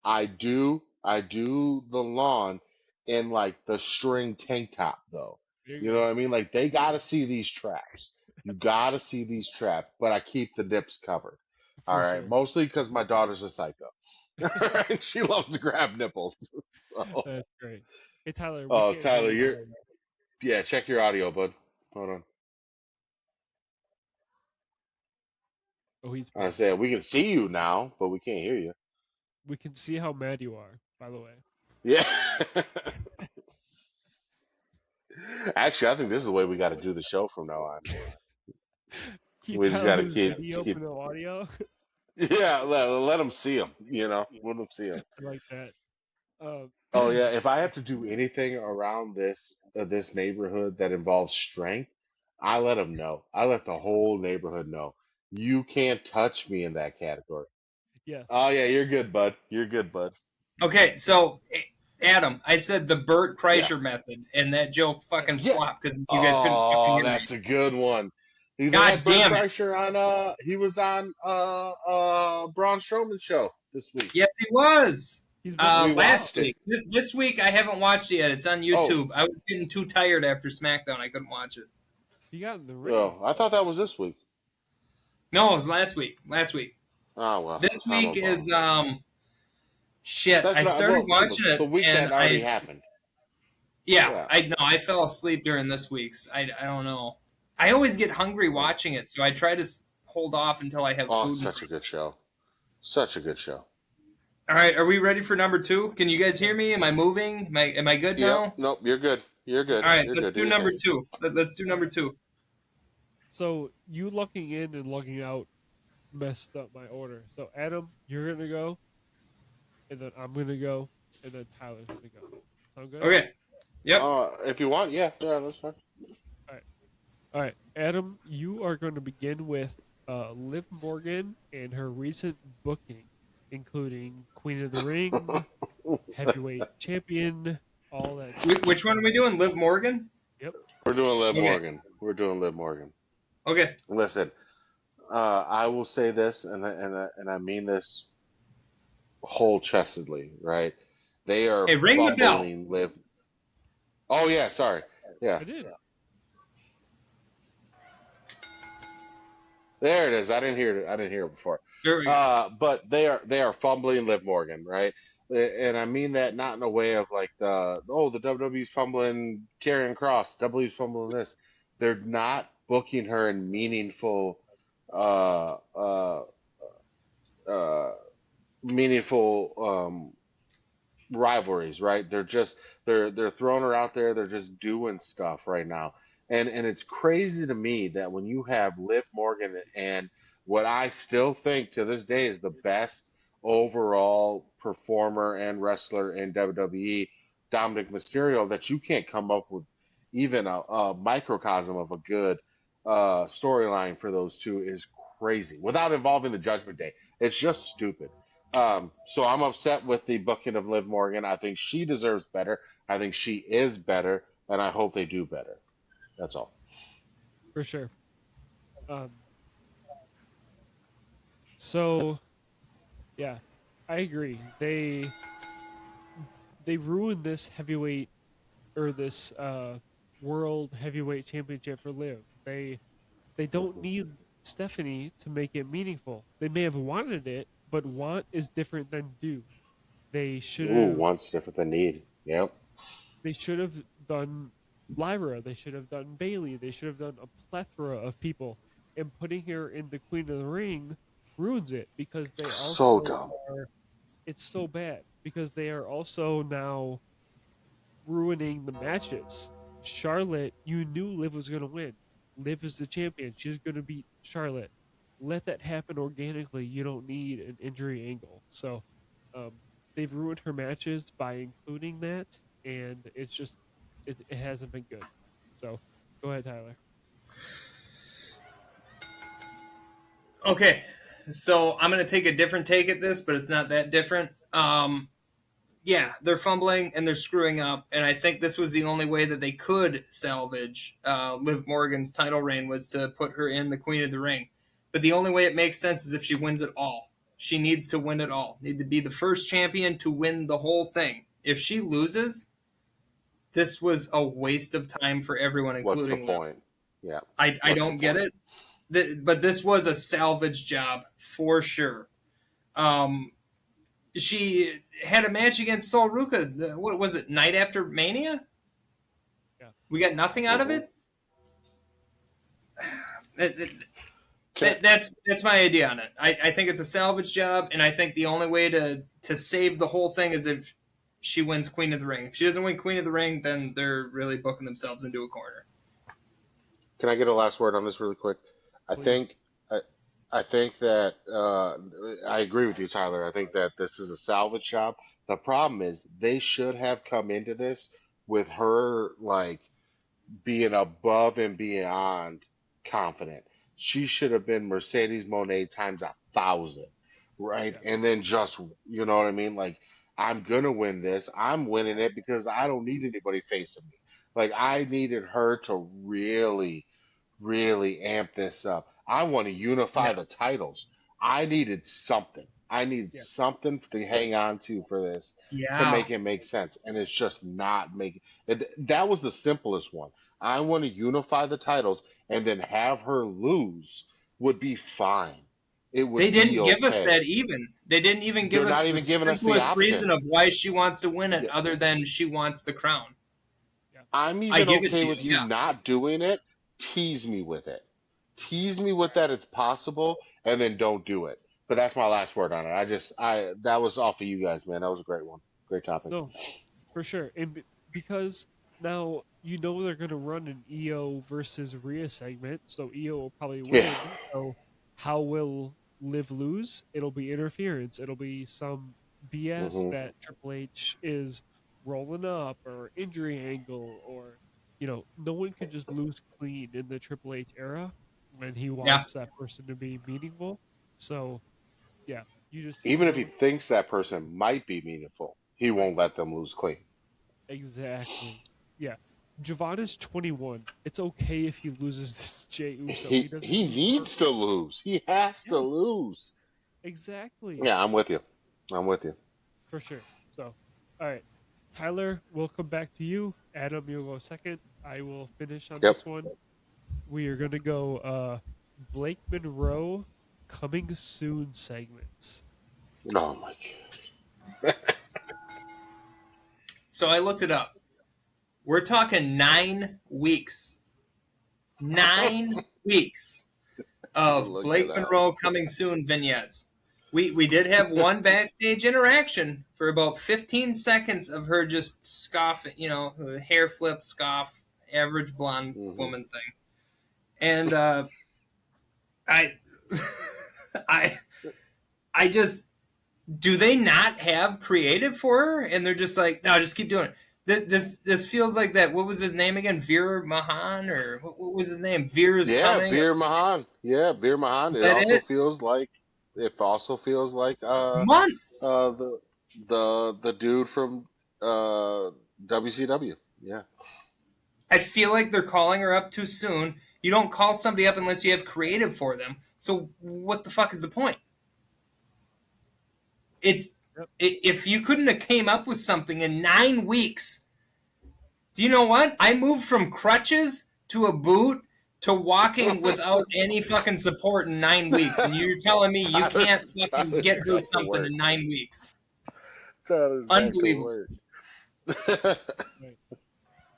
I do the lawn in like the string tank top though. There You you know what go. I mean? Like they gotta see these traps. You gotta see these traps, but I keep the nips covered. All For right, sure. mostly because my daughter's a psycho. All right, she loves to grab nipples. So, That's great. Hey Tyler, we oh, can't hear Tyler, you. yeah, check your audio, bud. Hold on. Oh, he's I pissed. said we can see you now, but we can't hear you. We can see how mad you are, by the way. Yeah. Actually, I think this is the way we got to do the show from now on. Keep We just got to Tyler's video keep. but no audio. Yeah, let them see them. Let them see them. I like that. Um, Oh yeah, if I have to do anything around this neighborhood that involves strength, I let them know. I let the whole neighborhood know. You can't touch me in that category. Oh yes. yeah, you're good, bud. You're good, bud. Okay, so Adam, I said the Bert Yeah. Kreischer method, and that joke fucking Yeah. flopped because you guys couldn't fucking Oh, hear me. that's a good one. They God had Bert damn it! Kreischer on. He was on Braun Strowman's show this week. Yes, he was. He's been on We a lot. Last watched it. week. This week I haven't watched it yet. It's on Oh, YouTube. I was getting too tired after SmackDown. I couldn't watch it. He got in the ring. well, I thought that was this week. No, it was last week. Last week. Oh well, This I'm a week bum. is Shit, That's I not started well. watching The it, and weekend already happened. Yeah. I fell asleep during this week's. I don't know. I always get hungry Oh, watching it, so I try to hold off until I have oh, food in such a front. good show. Such a good show. All right, are we ready for number two? Can you guys hear me? Am I moving? Am I good Yep. now? Nope. You're good. You're good. All right, You're let's good. Do do your number thing. two. Let's do number two. So you logging in and logging out messed up my order. So Adam, you're gonna go, and then I'm gonna go, and then Tyler's gonna go. Sound good? Okay. Yep. If you want, yeah, that's fine. All right. All right, Adam, you are going to begin with Liv Morgan and her recent booking, including Queen of the Ring, heavyweight champion, all that. Which one are we doing? Liv Morgan? Yep. We're doing Liv Okay. Morgan. We're doing Liv Morgan. Okay. Listen, I will say this, and I mean this whole chestedly, right? They are Hey, ring the bell. fumbling Liv. Oh yeah, sorry. Yeah, I did. there it is. I didn't hear it. I didn't hear it before. There we go. But they are fumbling Liv Morgan, right? And I mean that not in a way of like the WWE's fumbling Karrion Cross, WWE's fumbling this. They're not booking her in meaningful, uh, uh, uh, meaningful rivalries, right? They're throwing her out there. They're just doing stuff right now, and it's crazy to me that when you have Liv Morgan and what I still think to this day is the best overall performer and wrestler in WWE, Dominic Mysterio, that you can't come up with even a microcosm of a good storyline for those two is crazy without involving the Judgment Day. It's just stupid. So I'm upset with the booking of Liv Morgan. I think she deserves better. I think she is better, and I hope they do better. That's all. For sure. Um, so yeah, I agree. They ruined this heavyweight or this world heavyweight championship for Liv. They don't Hmm. need Stephanie to make it meaningful. They may have wanted it, but want is different than do. They should Ooh, have wants different than need. Yep. they should have done Lyra. They should have done Bailey. They should have done a plethora of people. And putting her in the Queen of the Ring ruins it because they So also dumb. are. It's so bad because they are also now ruining the matches. Charlotte, you knew Liv was going to win. Liv is the champion. She's going to beat Charlotte. Let that happen organically. You don't need an injury angle. So um, they've ruined her matches by including that, and it's just it hasn't been good. So go ahead, Tyler. Okay. So I'm gonna take a different take at this, but it's not that different. Yeah, they're fumbling and they're screwing up, and I think this was the only way that they could salvage Liv Morgan's title reign was to put her in the Queen of the Ring. But the only way it makes sense is if she wins it all. She needs to win it all. Need to be the first champion to win the whole thing. If she loses, this was a waste of time for everyone, What's the including Liv. point? Yeah. I What's the don't get point? it, but this was a salvage job for sure. Um, she had a match against Sol Ruka. What was it? Night after Mania. Yeah. We got nothing out of Hmm. it. That- Can, that's my idea on it. I think it's a salvage job, and I think the only way to save the whole thing is if she wins Queen of the Ring. If she doesn't win Queen of the Ring, then they're really booking themselves into a corner. can I get a last word on this really quick? I Please. think I, I think that I agree with you, Tyler. I think that this is a salvage job. The problem is they should have come into this with her like being above and beyond confident. She should have been Mercedes Monet times 1,000, right? Yeah. And then just, you know what I mean? Like, I'm gonna win this. I'm winning it because I don't need anybody facing me. Like, I needed her to really, really amp this up. I want to unify Yeah, the titles. I needed something. I needed Yeah. something to hang on to for this to yeah, make it make sense. And it's just not making it. That was the simplest one. I want to unify the titles and then have her lose would be fine. it would They didn't be give us okay. that even. They didn't even give They're us not the even giving us the simplest reason option. of why she wants to win it, Yeah. other than she wants the crown. I'm I even give it okay to with you. you Yeah. not doing it. Tease me with it. Tease me with that it's possible, and then don't do it. But that's my last word on it. I that was off of you guys, man. That was a great one. Great topic. No, for sure. And because now you know they're going to run an EO versus Rhea segment, so EO will probably Yeah. win. So how will Liv lose? It'll be interference. It'll be some BS Hmm. that Triple H is rolling up or injury angle or no one can just lose clean in the Triple H era when he Yeah. wants that person to be meaningful. So yeah, you Even if he know thinks that person might be meaningful, he won't let them lose clean. exactly. Yeah. Javon is 21. It's okay if he loses to Jey Uso. He doesn't He need needs to perfect. lose. He has to Yes, lose. exactly. Yeah, I'm with you. I'm with you. For sure. So, all right. Tyler, we'll come back to you. Adam, you'll go second. I will finish on Yep. this one. We are going to go Blake Monroe coming soon segments. Oh my So I looked it up. We're talking 9 weeks. god. 9 weeks of Look it Blake up. Monroe coming soon vignettes. We did have one backstage interaction for about 15 seconds of her just scoffing, hair flip, scoff, average blonde Hmm. woman thing. And I, I, I just, do they not have creative for her? And they're just like, no, just keep doing it. This feels like that. What was his name again? Veer Mahan, or what was his name? Veer is Yeah, coming. Veer Mahan. Yeah, Veer Mahan. Is that it? It also feels like Months. uh the the dude from WCW. Yeah. I feel like they're calling her up too soon. You don't call somebody up unless you have creative for them. So what the fuck is the point? It's Yep. if you couldn't have came up with something in 9 weeks. Do you know what? I moved from crutches to a boot to walking without any fucking support in 9 weeks, and you're telling me you can't fucking Tyler's get her back to something work. in 9 weeks? Tyler's back to Unbelievable. work. Right.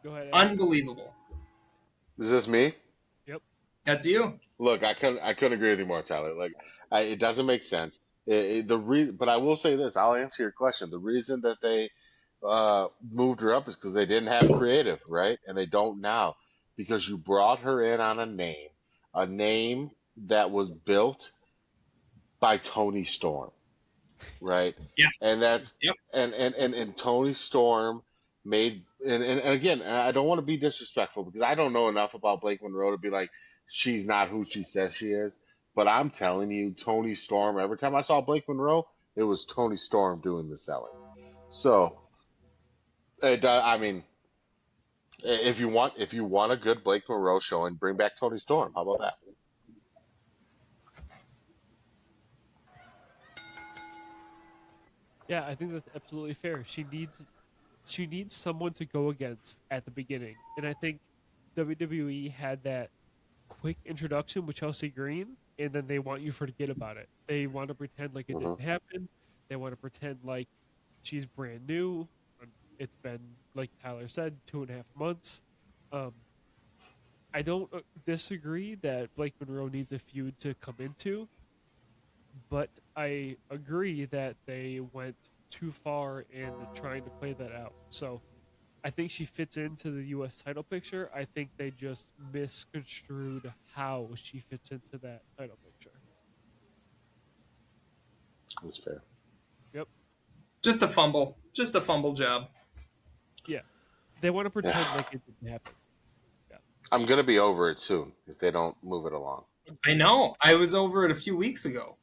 Go ahead, Adam. Unbelievable. Is this me? Yep. That's you. Look, I couldn't agree with you more, Tyler. Like, it doesn't make sense. But I will say this. I'll answer your question. The reason that they moved her up is because they didn't have creative, right? And they don't now, because you brought her in on a name that was built by Tony Storm, right? Yeah. And that's Yep. and Tony Storm made and again, I don't want to be disrespectful because I don't know enough about Blake Monroe to be like she's not who she says she is. But I'm telling you, Tony Storm. Every time I saw Blake Monroe, it was Tony Storm doing the selling. So, I mean, if you want a good Blake Monroe showing, bring back Tony Storm. How about that? Yeah, I think that's absolutely fair. She needs someone to go against at the beginning. And I think WWE had that quick introduction with Chelsea Green, and then they want you to forget about it. They want to pretend like it Hmm. didn't happen. They want to pretend like she's brand new. It's been, like Tyler said, 2.5 months. Um, I don't disagree that Blake Monroe needs a feud to come into, but I agree that they went too far in trying to play that out. So I think she fits into the U.S. title picture. I think they just misconstrued how she fits into that title picture. That's fair. Yep. Just a fumble. Just a fumble job. Yeah. They want to Yeah, pretend like it didn't happen. Yeah. I'm gonna be over it soon if they don't move it along. I know. I was over it a few weeks ago.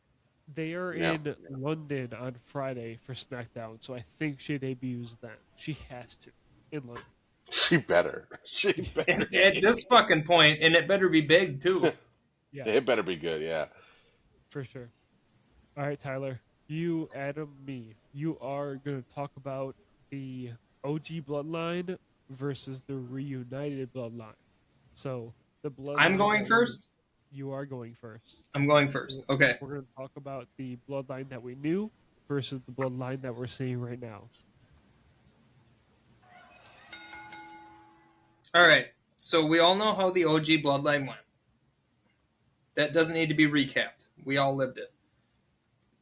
They are Yeah, in London on Friday for SmackDown, so I think she debuts then. She has to in London. she better. She better. At this fucking point, and it better be big too. Yeah, It better be good. Yeah. for sure. All right, Tyler. You, Adam, me. You are going to talk about the OG Bloodline versus the reunited Bloodline. So the I'm Bloodline going that we first. You are going first. I'm going first. Okay. We're going to talk about the bloodline that we knew versus the bloodline that we're seeing right now. All right. So we all know how the OG bloodline went. That doesn't need to be recapped. We all lived it.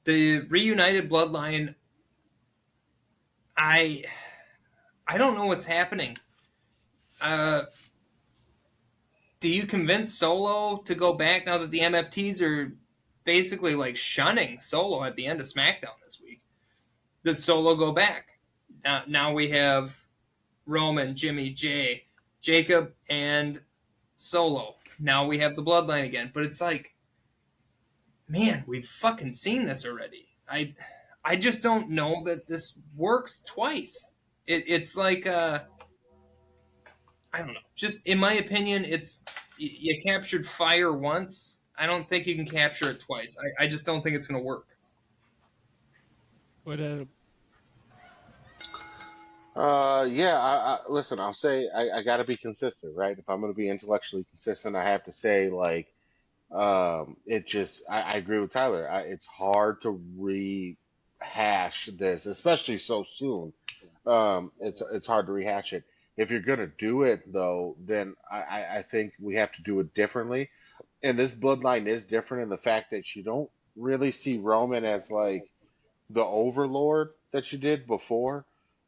The reunited bloodline, I don't know what's happening. Do you convince Solo to go back now that the MFTs are basically like shunning Solo at the end of SmackDown this week? Does Solo go back? Now we have Roman, Jimmy, Jay, Jacob, and Solo. Now we have the bloodline again. But it's like, man, we've fucking seen this already. I just don't know that this works twice. It's like I don't know. Just in my opinion, it's you captured fire once. I don't think you can capture it twice. I just don't think it's going to work. But Yeah. Listen. I'll say I got to be consistent, right? If I'm going to be intellectually consistent, I have to say like it just. I agree with Tyler. It's hard to rehash this, especially so soon. It's hard to rehash it. If you're gonna do it though, then I think we have to do it differently. And this bloodline is different in the fact that you don't really see Roman as like the overlord that you did before.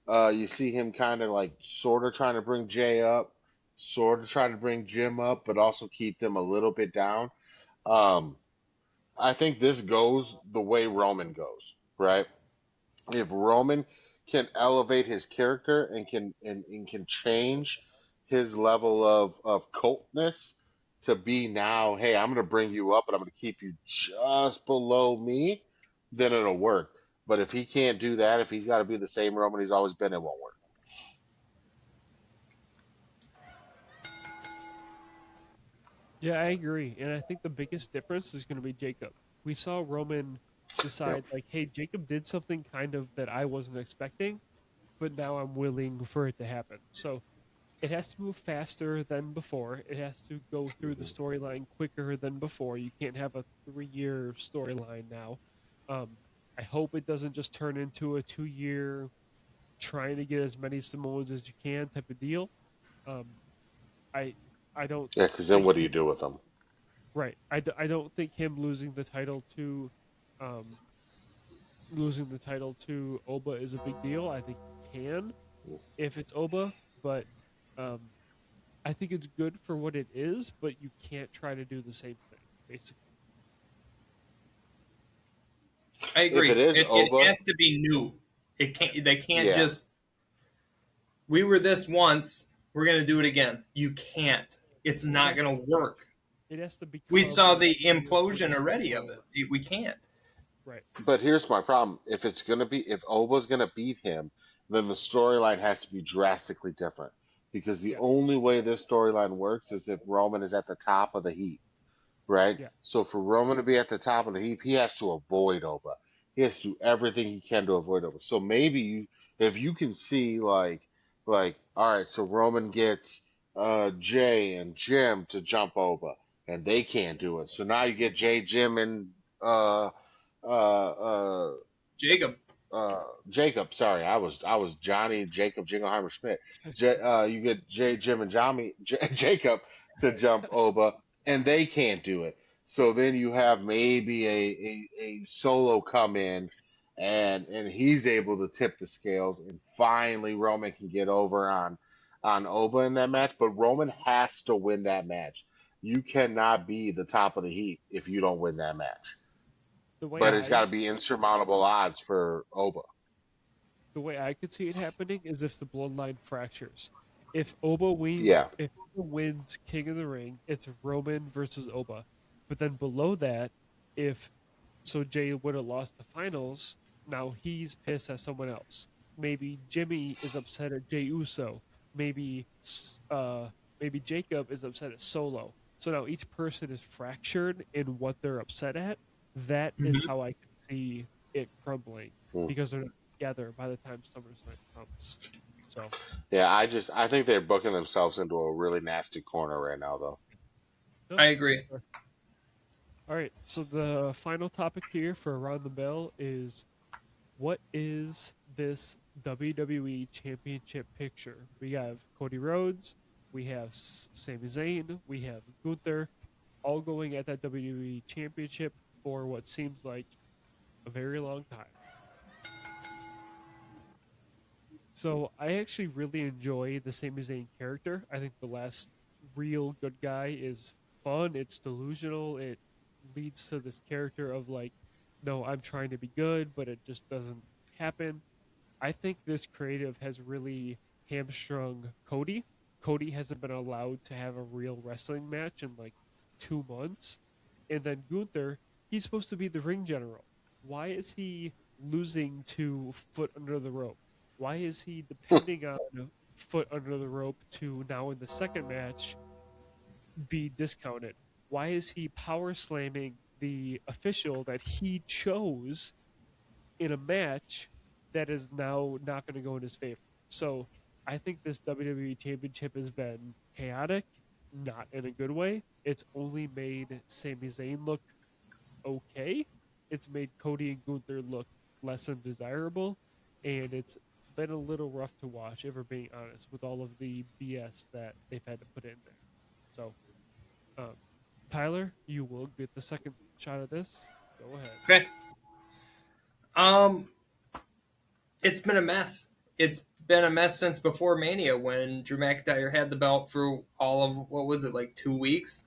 You see him kind of like sort of trying to bring Jay up, sort of trying to bring Jim up, but also keep them a little bit down. Um, I think this goes the way Roman goes, right? If Roman can elevate his character and can change his level of cultness to be now, hey, I'm gonna bring you up and I'm gonna keep you just below me, then it'll work. But if he can't do that, if he's got to be the same Roman he's always been, it won't work. yeah, I agree. And I think the biggest difference is going to be Jacob. We saw Roman Yep. decide, like, hey, Jacob did something kind of that I wasn't expecting, but now I'm willing for it to happen. So it has to move faster than before. It has to go through the storyline quicker than before. You can't have a 3-year storyline now. Um, I hope it doesn't just turn into a 2-year trying to get as many Samoans as you can type of deal. Um, I I don't Yeah, because then think what do you do with them? right. I don't think him um, losing the title to Oba is a big deal. I think he can if it's Oba, but um, I think it's good for what it is. But you can't try to do the same thing, basically. I If it agree. is It Oba, has to be new. It can't. They can't yeah. just. We were this once. We're gonna do it again. You can't. It's It not has gonna work. it has to We become saw a the year implosion versus already of before. it. We can't. Right. But here's my problem. If Oba's gonna beat him, then the storyline has to be drastically different. Because the Yeah. only way this storyline works is if Roman is at the top of the heap, right? Yeah. So for Roman to be at the top of the heap, he has to avoid Oba. He has to do everything he can to avoid Oba. So maybe if you can see all right, so Roman gets Jay and Jim to jump Oba, and they can't do it. So now you get Jay, Jim, and uh, uh, uh, Jacob. Jacob. Sorry, I was Johnny Jacob Jingleheimer Schmidt. You get Jay, Jim, and Jacob to Right. jump Oba, and they can't do it. So then you have maybe a solo come in, and he's able to tip the scales, and finally Roman can get over on Oba in that match. But Roman has to win that match. You cannot be the top of the heap if you don't win that match. The way But it's got I to be insurmountable odds for Oba. the way I could see it happening is if the bloodline fractures. Yeah. If Oba wins King of the Ring, it's Roman versus Oba. But then below that, if so Jay would have lost the finals, now he's pissed at someone else. Maybe Jimmy is upset at Jay Uso. Maybe maybe Jacob is upset at Solo. So now each person is fractured in what they're upset at. That is Mhm. how I can see it crumbling Mm. because they're not together by the time SummerSlam comes. So Yeah, I think they're booking themselves into a really nasty corner right now, though. no, I that's agree. fair. All right. So the final topic here for Around the Bell is, what is this WWE Championship picture? We have Cody Rhodes, we have Sami Zayn, we have Gunther, all going at that WWE Championship for what seems like a very long time. So I actually really enjoy the Sami Zayn character. I think the last real good guy is fun. It's delusional. It leads to this character of like, no, I'm trying to be good, but it just doesn't happen. I think this creative has really hamstrung Cody. Cody hasn't been allowed to have a real wrestling match in like 2 months. And then Gunther, he's supposed to be the ring general. Why is he losing to Foot Under the Rope? Why is he depending on Foot Under the Rope to now in the second match be discounted? Why is he power slamming the official that he chose in a match that is now not going to go in his favor? So I think this WWE Championship has been chaotic, not in a good way. It's only made Sami Zayn look okay. It's made Cody and Gunther look less undesirable, and it's been a little rough to watch, if we're being honest, with all of the BS that they've had to put in there. So, Tyler, you will get the second shot of this. Go ahead. Okay. It's been a mess. It's been a mess since before Mania when Drew McIntyre had the belt for all of, what was it, like 2 weeks?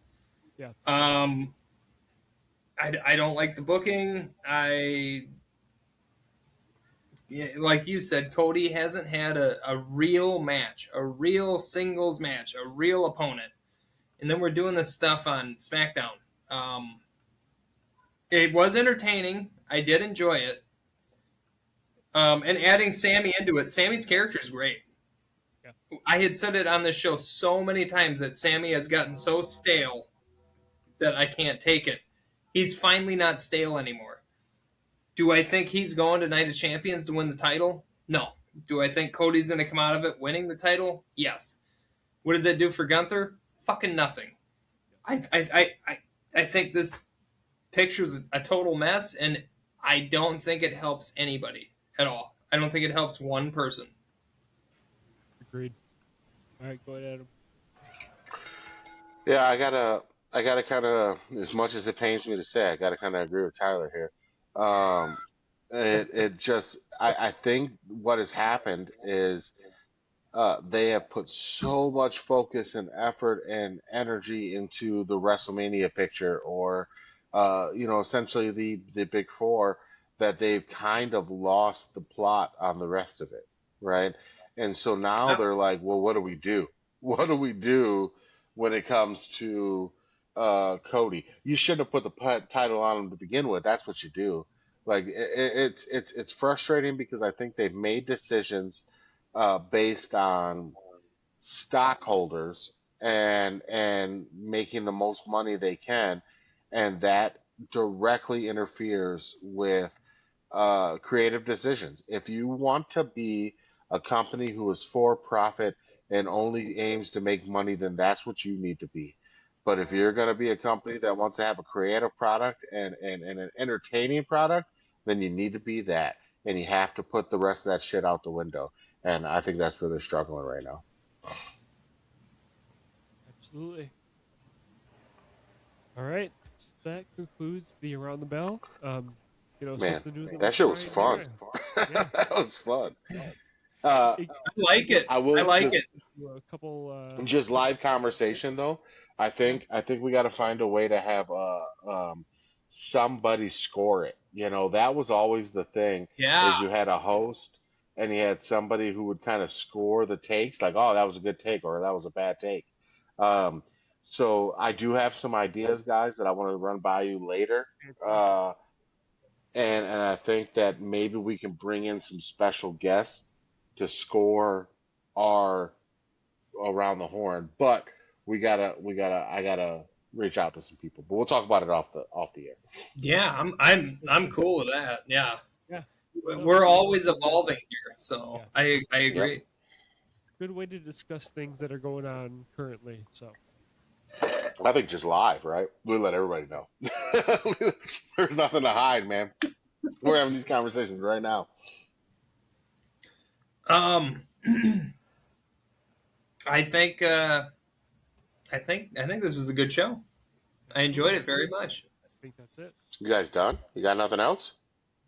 Yeah. I don't like the booking. Like you said, Cody hasn't had a real match, a real singles match, a real opponent. And then we're doing this stuff on SmackDown. It was entertaining. I did enjoy it. And adding Sammy into it, Sammy's character is great. Yeah. I had said it on this show so many times that Sammy has gotten so stale that I can't take it. He's finally not stale anymore. Do I think he's going to Night of Champions to win the title? No. Do I think Cody's going to come out of it winning the title? Yes. What does that do for Gunther? Fucking nothing. I think this picture's a total mess, and I don't think it helps anybody at all. I don't think it helps one person. Agreed. All right, go ahead, Adam. Yeah, I gotta kind of, as much as it pains me to say, I gotta kind of agree with Tyler here. Um, it just, I think what has happened is they have put so much focus and effort and energy into the WrestleMania picture, or essentially the big four, that they've kind of lost the plot on the rest of it, right? And so now they're like, well, what do we do? What do we do when it comes to Cody? You shouldn't have put the title on him to begin with. That's what you do. Like it's frustrating because I think they've made decisions based on stockholders and making the most money they can, and that directly interferes with creative decisions. If you want to be a company who is for profit and only aims to make money, then that's what you need to be. But if you're going to be a company that wants to have a creative product and an entertaining product, then you need to be that. And you have to put the rest of that shit out the window. And I think that's where they're struggling right now. Absolutely. All right. So that concludes the Around the Bell. Man, something new that shit was fun. Yeah. That was fun. I like it. I will I like just, it. A couple. just live conversation though. I think we got to find a way to have somebody score it. That was always the thing. Yeah. Is you had a host and you had somebody who would kind of score the takes, like, oh, that was a good take or that was a bad take. So I do have some ideas, guys, that I want to run by you later. And I think that maybe we can bring in some special guests to score our around the horn, but I gotta reach out to some people. But we'll talk about it off the air. Yeah, I'm cool with that. Yeah. Yeah. We're always evolving here, so Yeah. I agree. Yep. Good way to discuss things that are going on currently. So. I think just live, right? We'll let everybody know. There's nothing to hide, man. We're having these conversations right now. Um, I think I think this was a good show. I enjoyed it very much. I think that's it. You guys done? You got nothing else?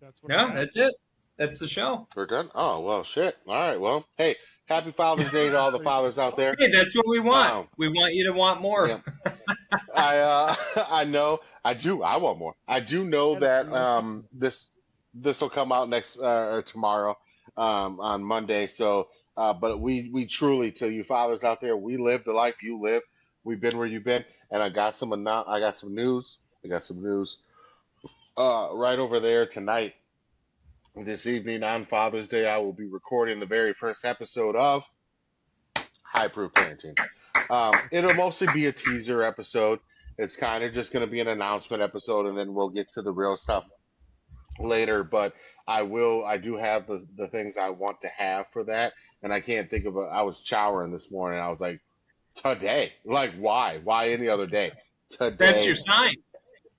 That's what I No, got. that's it. That's the show. We're done? Oh, well, shit. All right, well, hey, happy Father's Day to all the fathers out there. Hey, that's what we want. Um, We want you to want more. Yeah. I know, I do, I want more. I do know that this will come out next or tomorrow on Monday. So, but we truly, to you fathers out there, we live the life you live. We've been where you've been, and I got some news. I got some news right over there tonight. This evening on Father's Day, I will be recording the very first episode of High Proof Parenting. It'll mostly be a teaser episode. It's kind of just going to be an announcement episode, and then we'll get to the real stuff later. But I do have the things I want to have for that, and I can't think of I was showering this morning. I was like, today? Like, why? Why any other day? Today. That's your sign.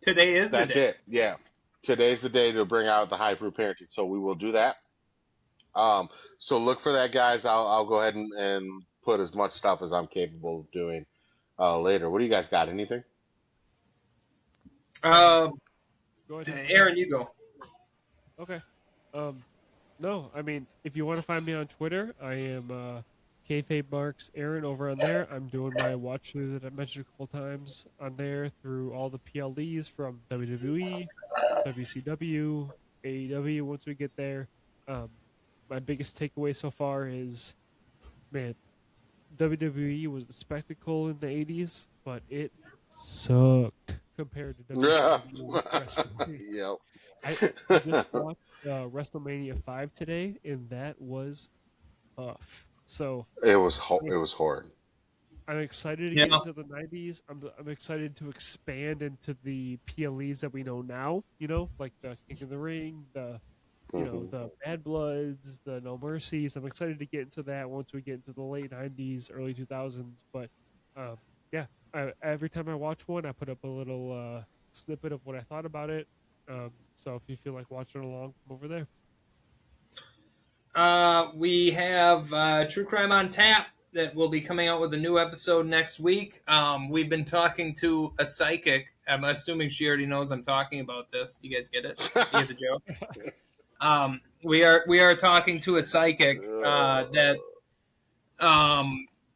Today is the That's day. it. Yeah. Today's the day to bring out the High Proof Parenting, so we will do that. So look for that, guys. I'll go ahead and put as much stuff as I'm capable of doing later. What do you guys got? Anything? Go Go ahead. Aaron, you go. Okay. No, I mean, if you want to find me on Twitter, I am Kayfabe Marks Aaron over on there. I'm doing my watch through that I mentioned a couple times on there through all the PLEs from WWE, WCW, AEW. Once we get there, my biggest takeaway so far is, man, WWE was a spectacle in the '80s, but it sucked compared to WCW wrestling. Yep. I just watched WrestleMania 5 today, and that was tough. So It was horrid. I'm excited to Yeah. get into the '90s. I'm excited to expand into the PLEs that we know now. You know, like the King of the Ring, the the Bad Bloods, the No Mercies. I'm excited to get into that once we get into the late '90s, early 2000s. But yeah, every time I watch one, I put up a little snippet of what I thought about it. So if you feel like watching along, come over there. We have True Crime on Tap that will be coming out with a new episode next week. We've been talking to a psychic. I'm assuming she already knows I'm talking about this. You guys get it? You get the joke? We are talking to a psychic that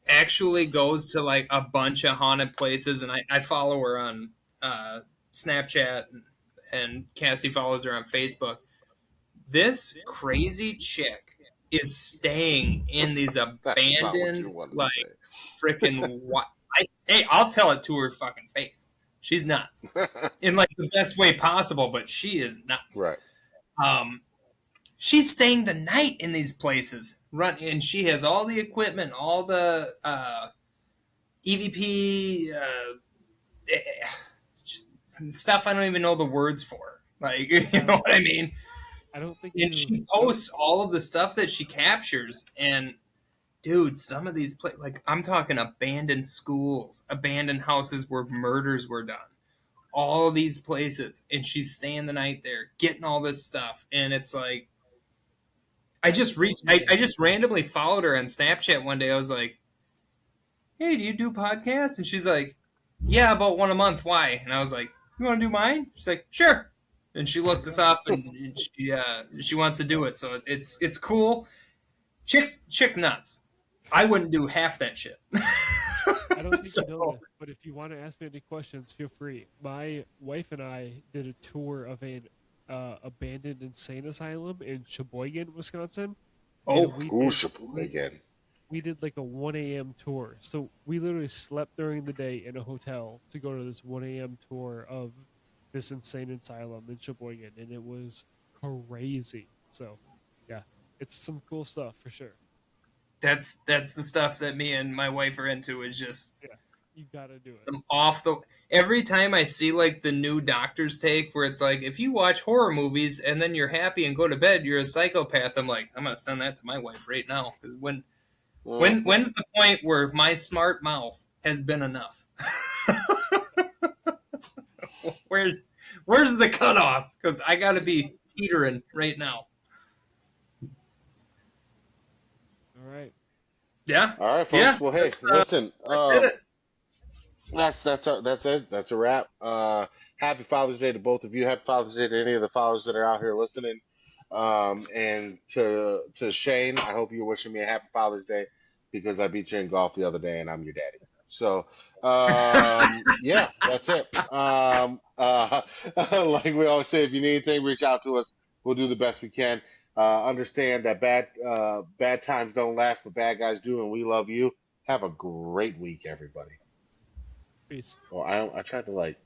actually goes to like a bunch of haunted places, and I follow her on Snapchat, and Cassie follows her on Facebook. This crazy chick is staying in these That's not what you abandoned, wanted to like, say. freaking hey, I'll tell it to her fucking face. She's nuts in like the best way possible, but she is nuts. Right. She's staying the night in these places, and she has all the equipment, all the EVP stuff. I don't even know the words for. Like, you know what I mean? I don't think. And she posts all of the stuff that she captures, and dude, some of these like I'm talking abandoned schools, abandoned houses where murders were done, all these places, and she's staying the night there, getting all this stuff, and it's like, I just randomly followed her on Snapchat one day. I was like, "Hey, do you do podcasts?" And she's like, "Yeah, about one a month. Why?" And I was like, "You want to do mine?" She's like, "Sure." And she looked us up, and she wants to do it. So it's cool. Chick's nuts. I wouldn't do half that shit. I don't think you know this, but if you want to ask me any questions, feel free. My wife and I did a tour of an abandoned insane asylum in Sheboygan, Wisconsin. Oh, Sheboygan. We did like a 1 a.m. tour. So we literally slept during the day in a hotel to go to this 1 a.m. tour of this insane asylum in Sheboygan, and it was crazy. So, yeah, it's some cool stuff for sure. That's the stuff that me and my wife are into. Is just you gotta do it. Some every time I see like the new Doctor's Take where it's like, if you watch horror movies and then you're happy and go to bed, you're a psychopath. I'm like, I'm gonna send that to my wife right now. Because when's the point where my smart mouth has been enough? Where's the cutoff? Because I got to be teetering right now. All right. Yeah. All right, folks. Yeah. Well, hey, That's, listen. that's it. That's it. That's a wrap. Happy Father's Day to both of you. Happy Father's Day to any of the fathers that are out here listening. And to Shane, I hope you're wishing me a happy Father's Day because I beat you in golf the other day and I'm your daddy. So, yeah, that's it. Like we always say, if you need anything, reach out to us. We'll do the best we can. Understand that bad times don't last, but bad guys do, and we love you. Have a great week, everybody. Peace. Well, I tried to like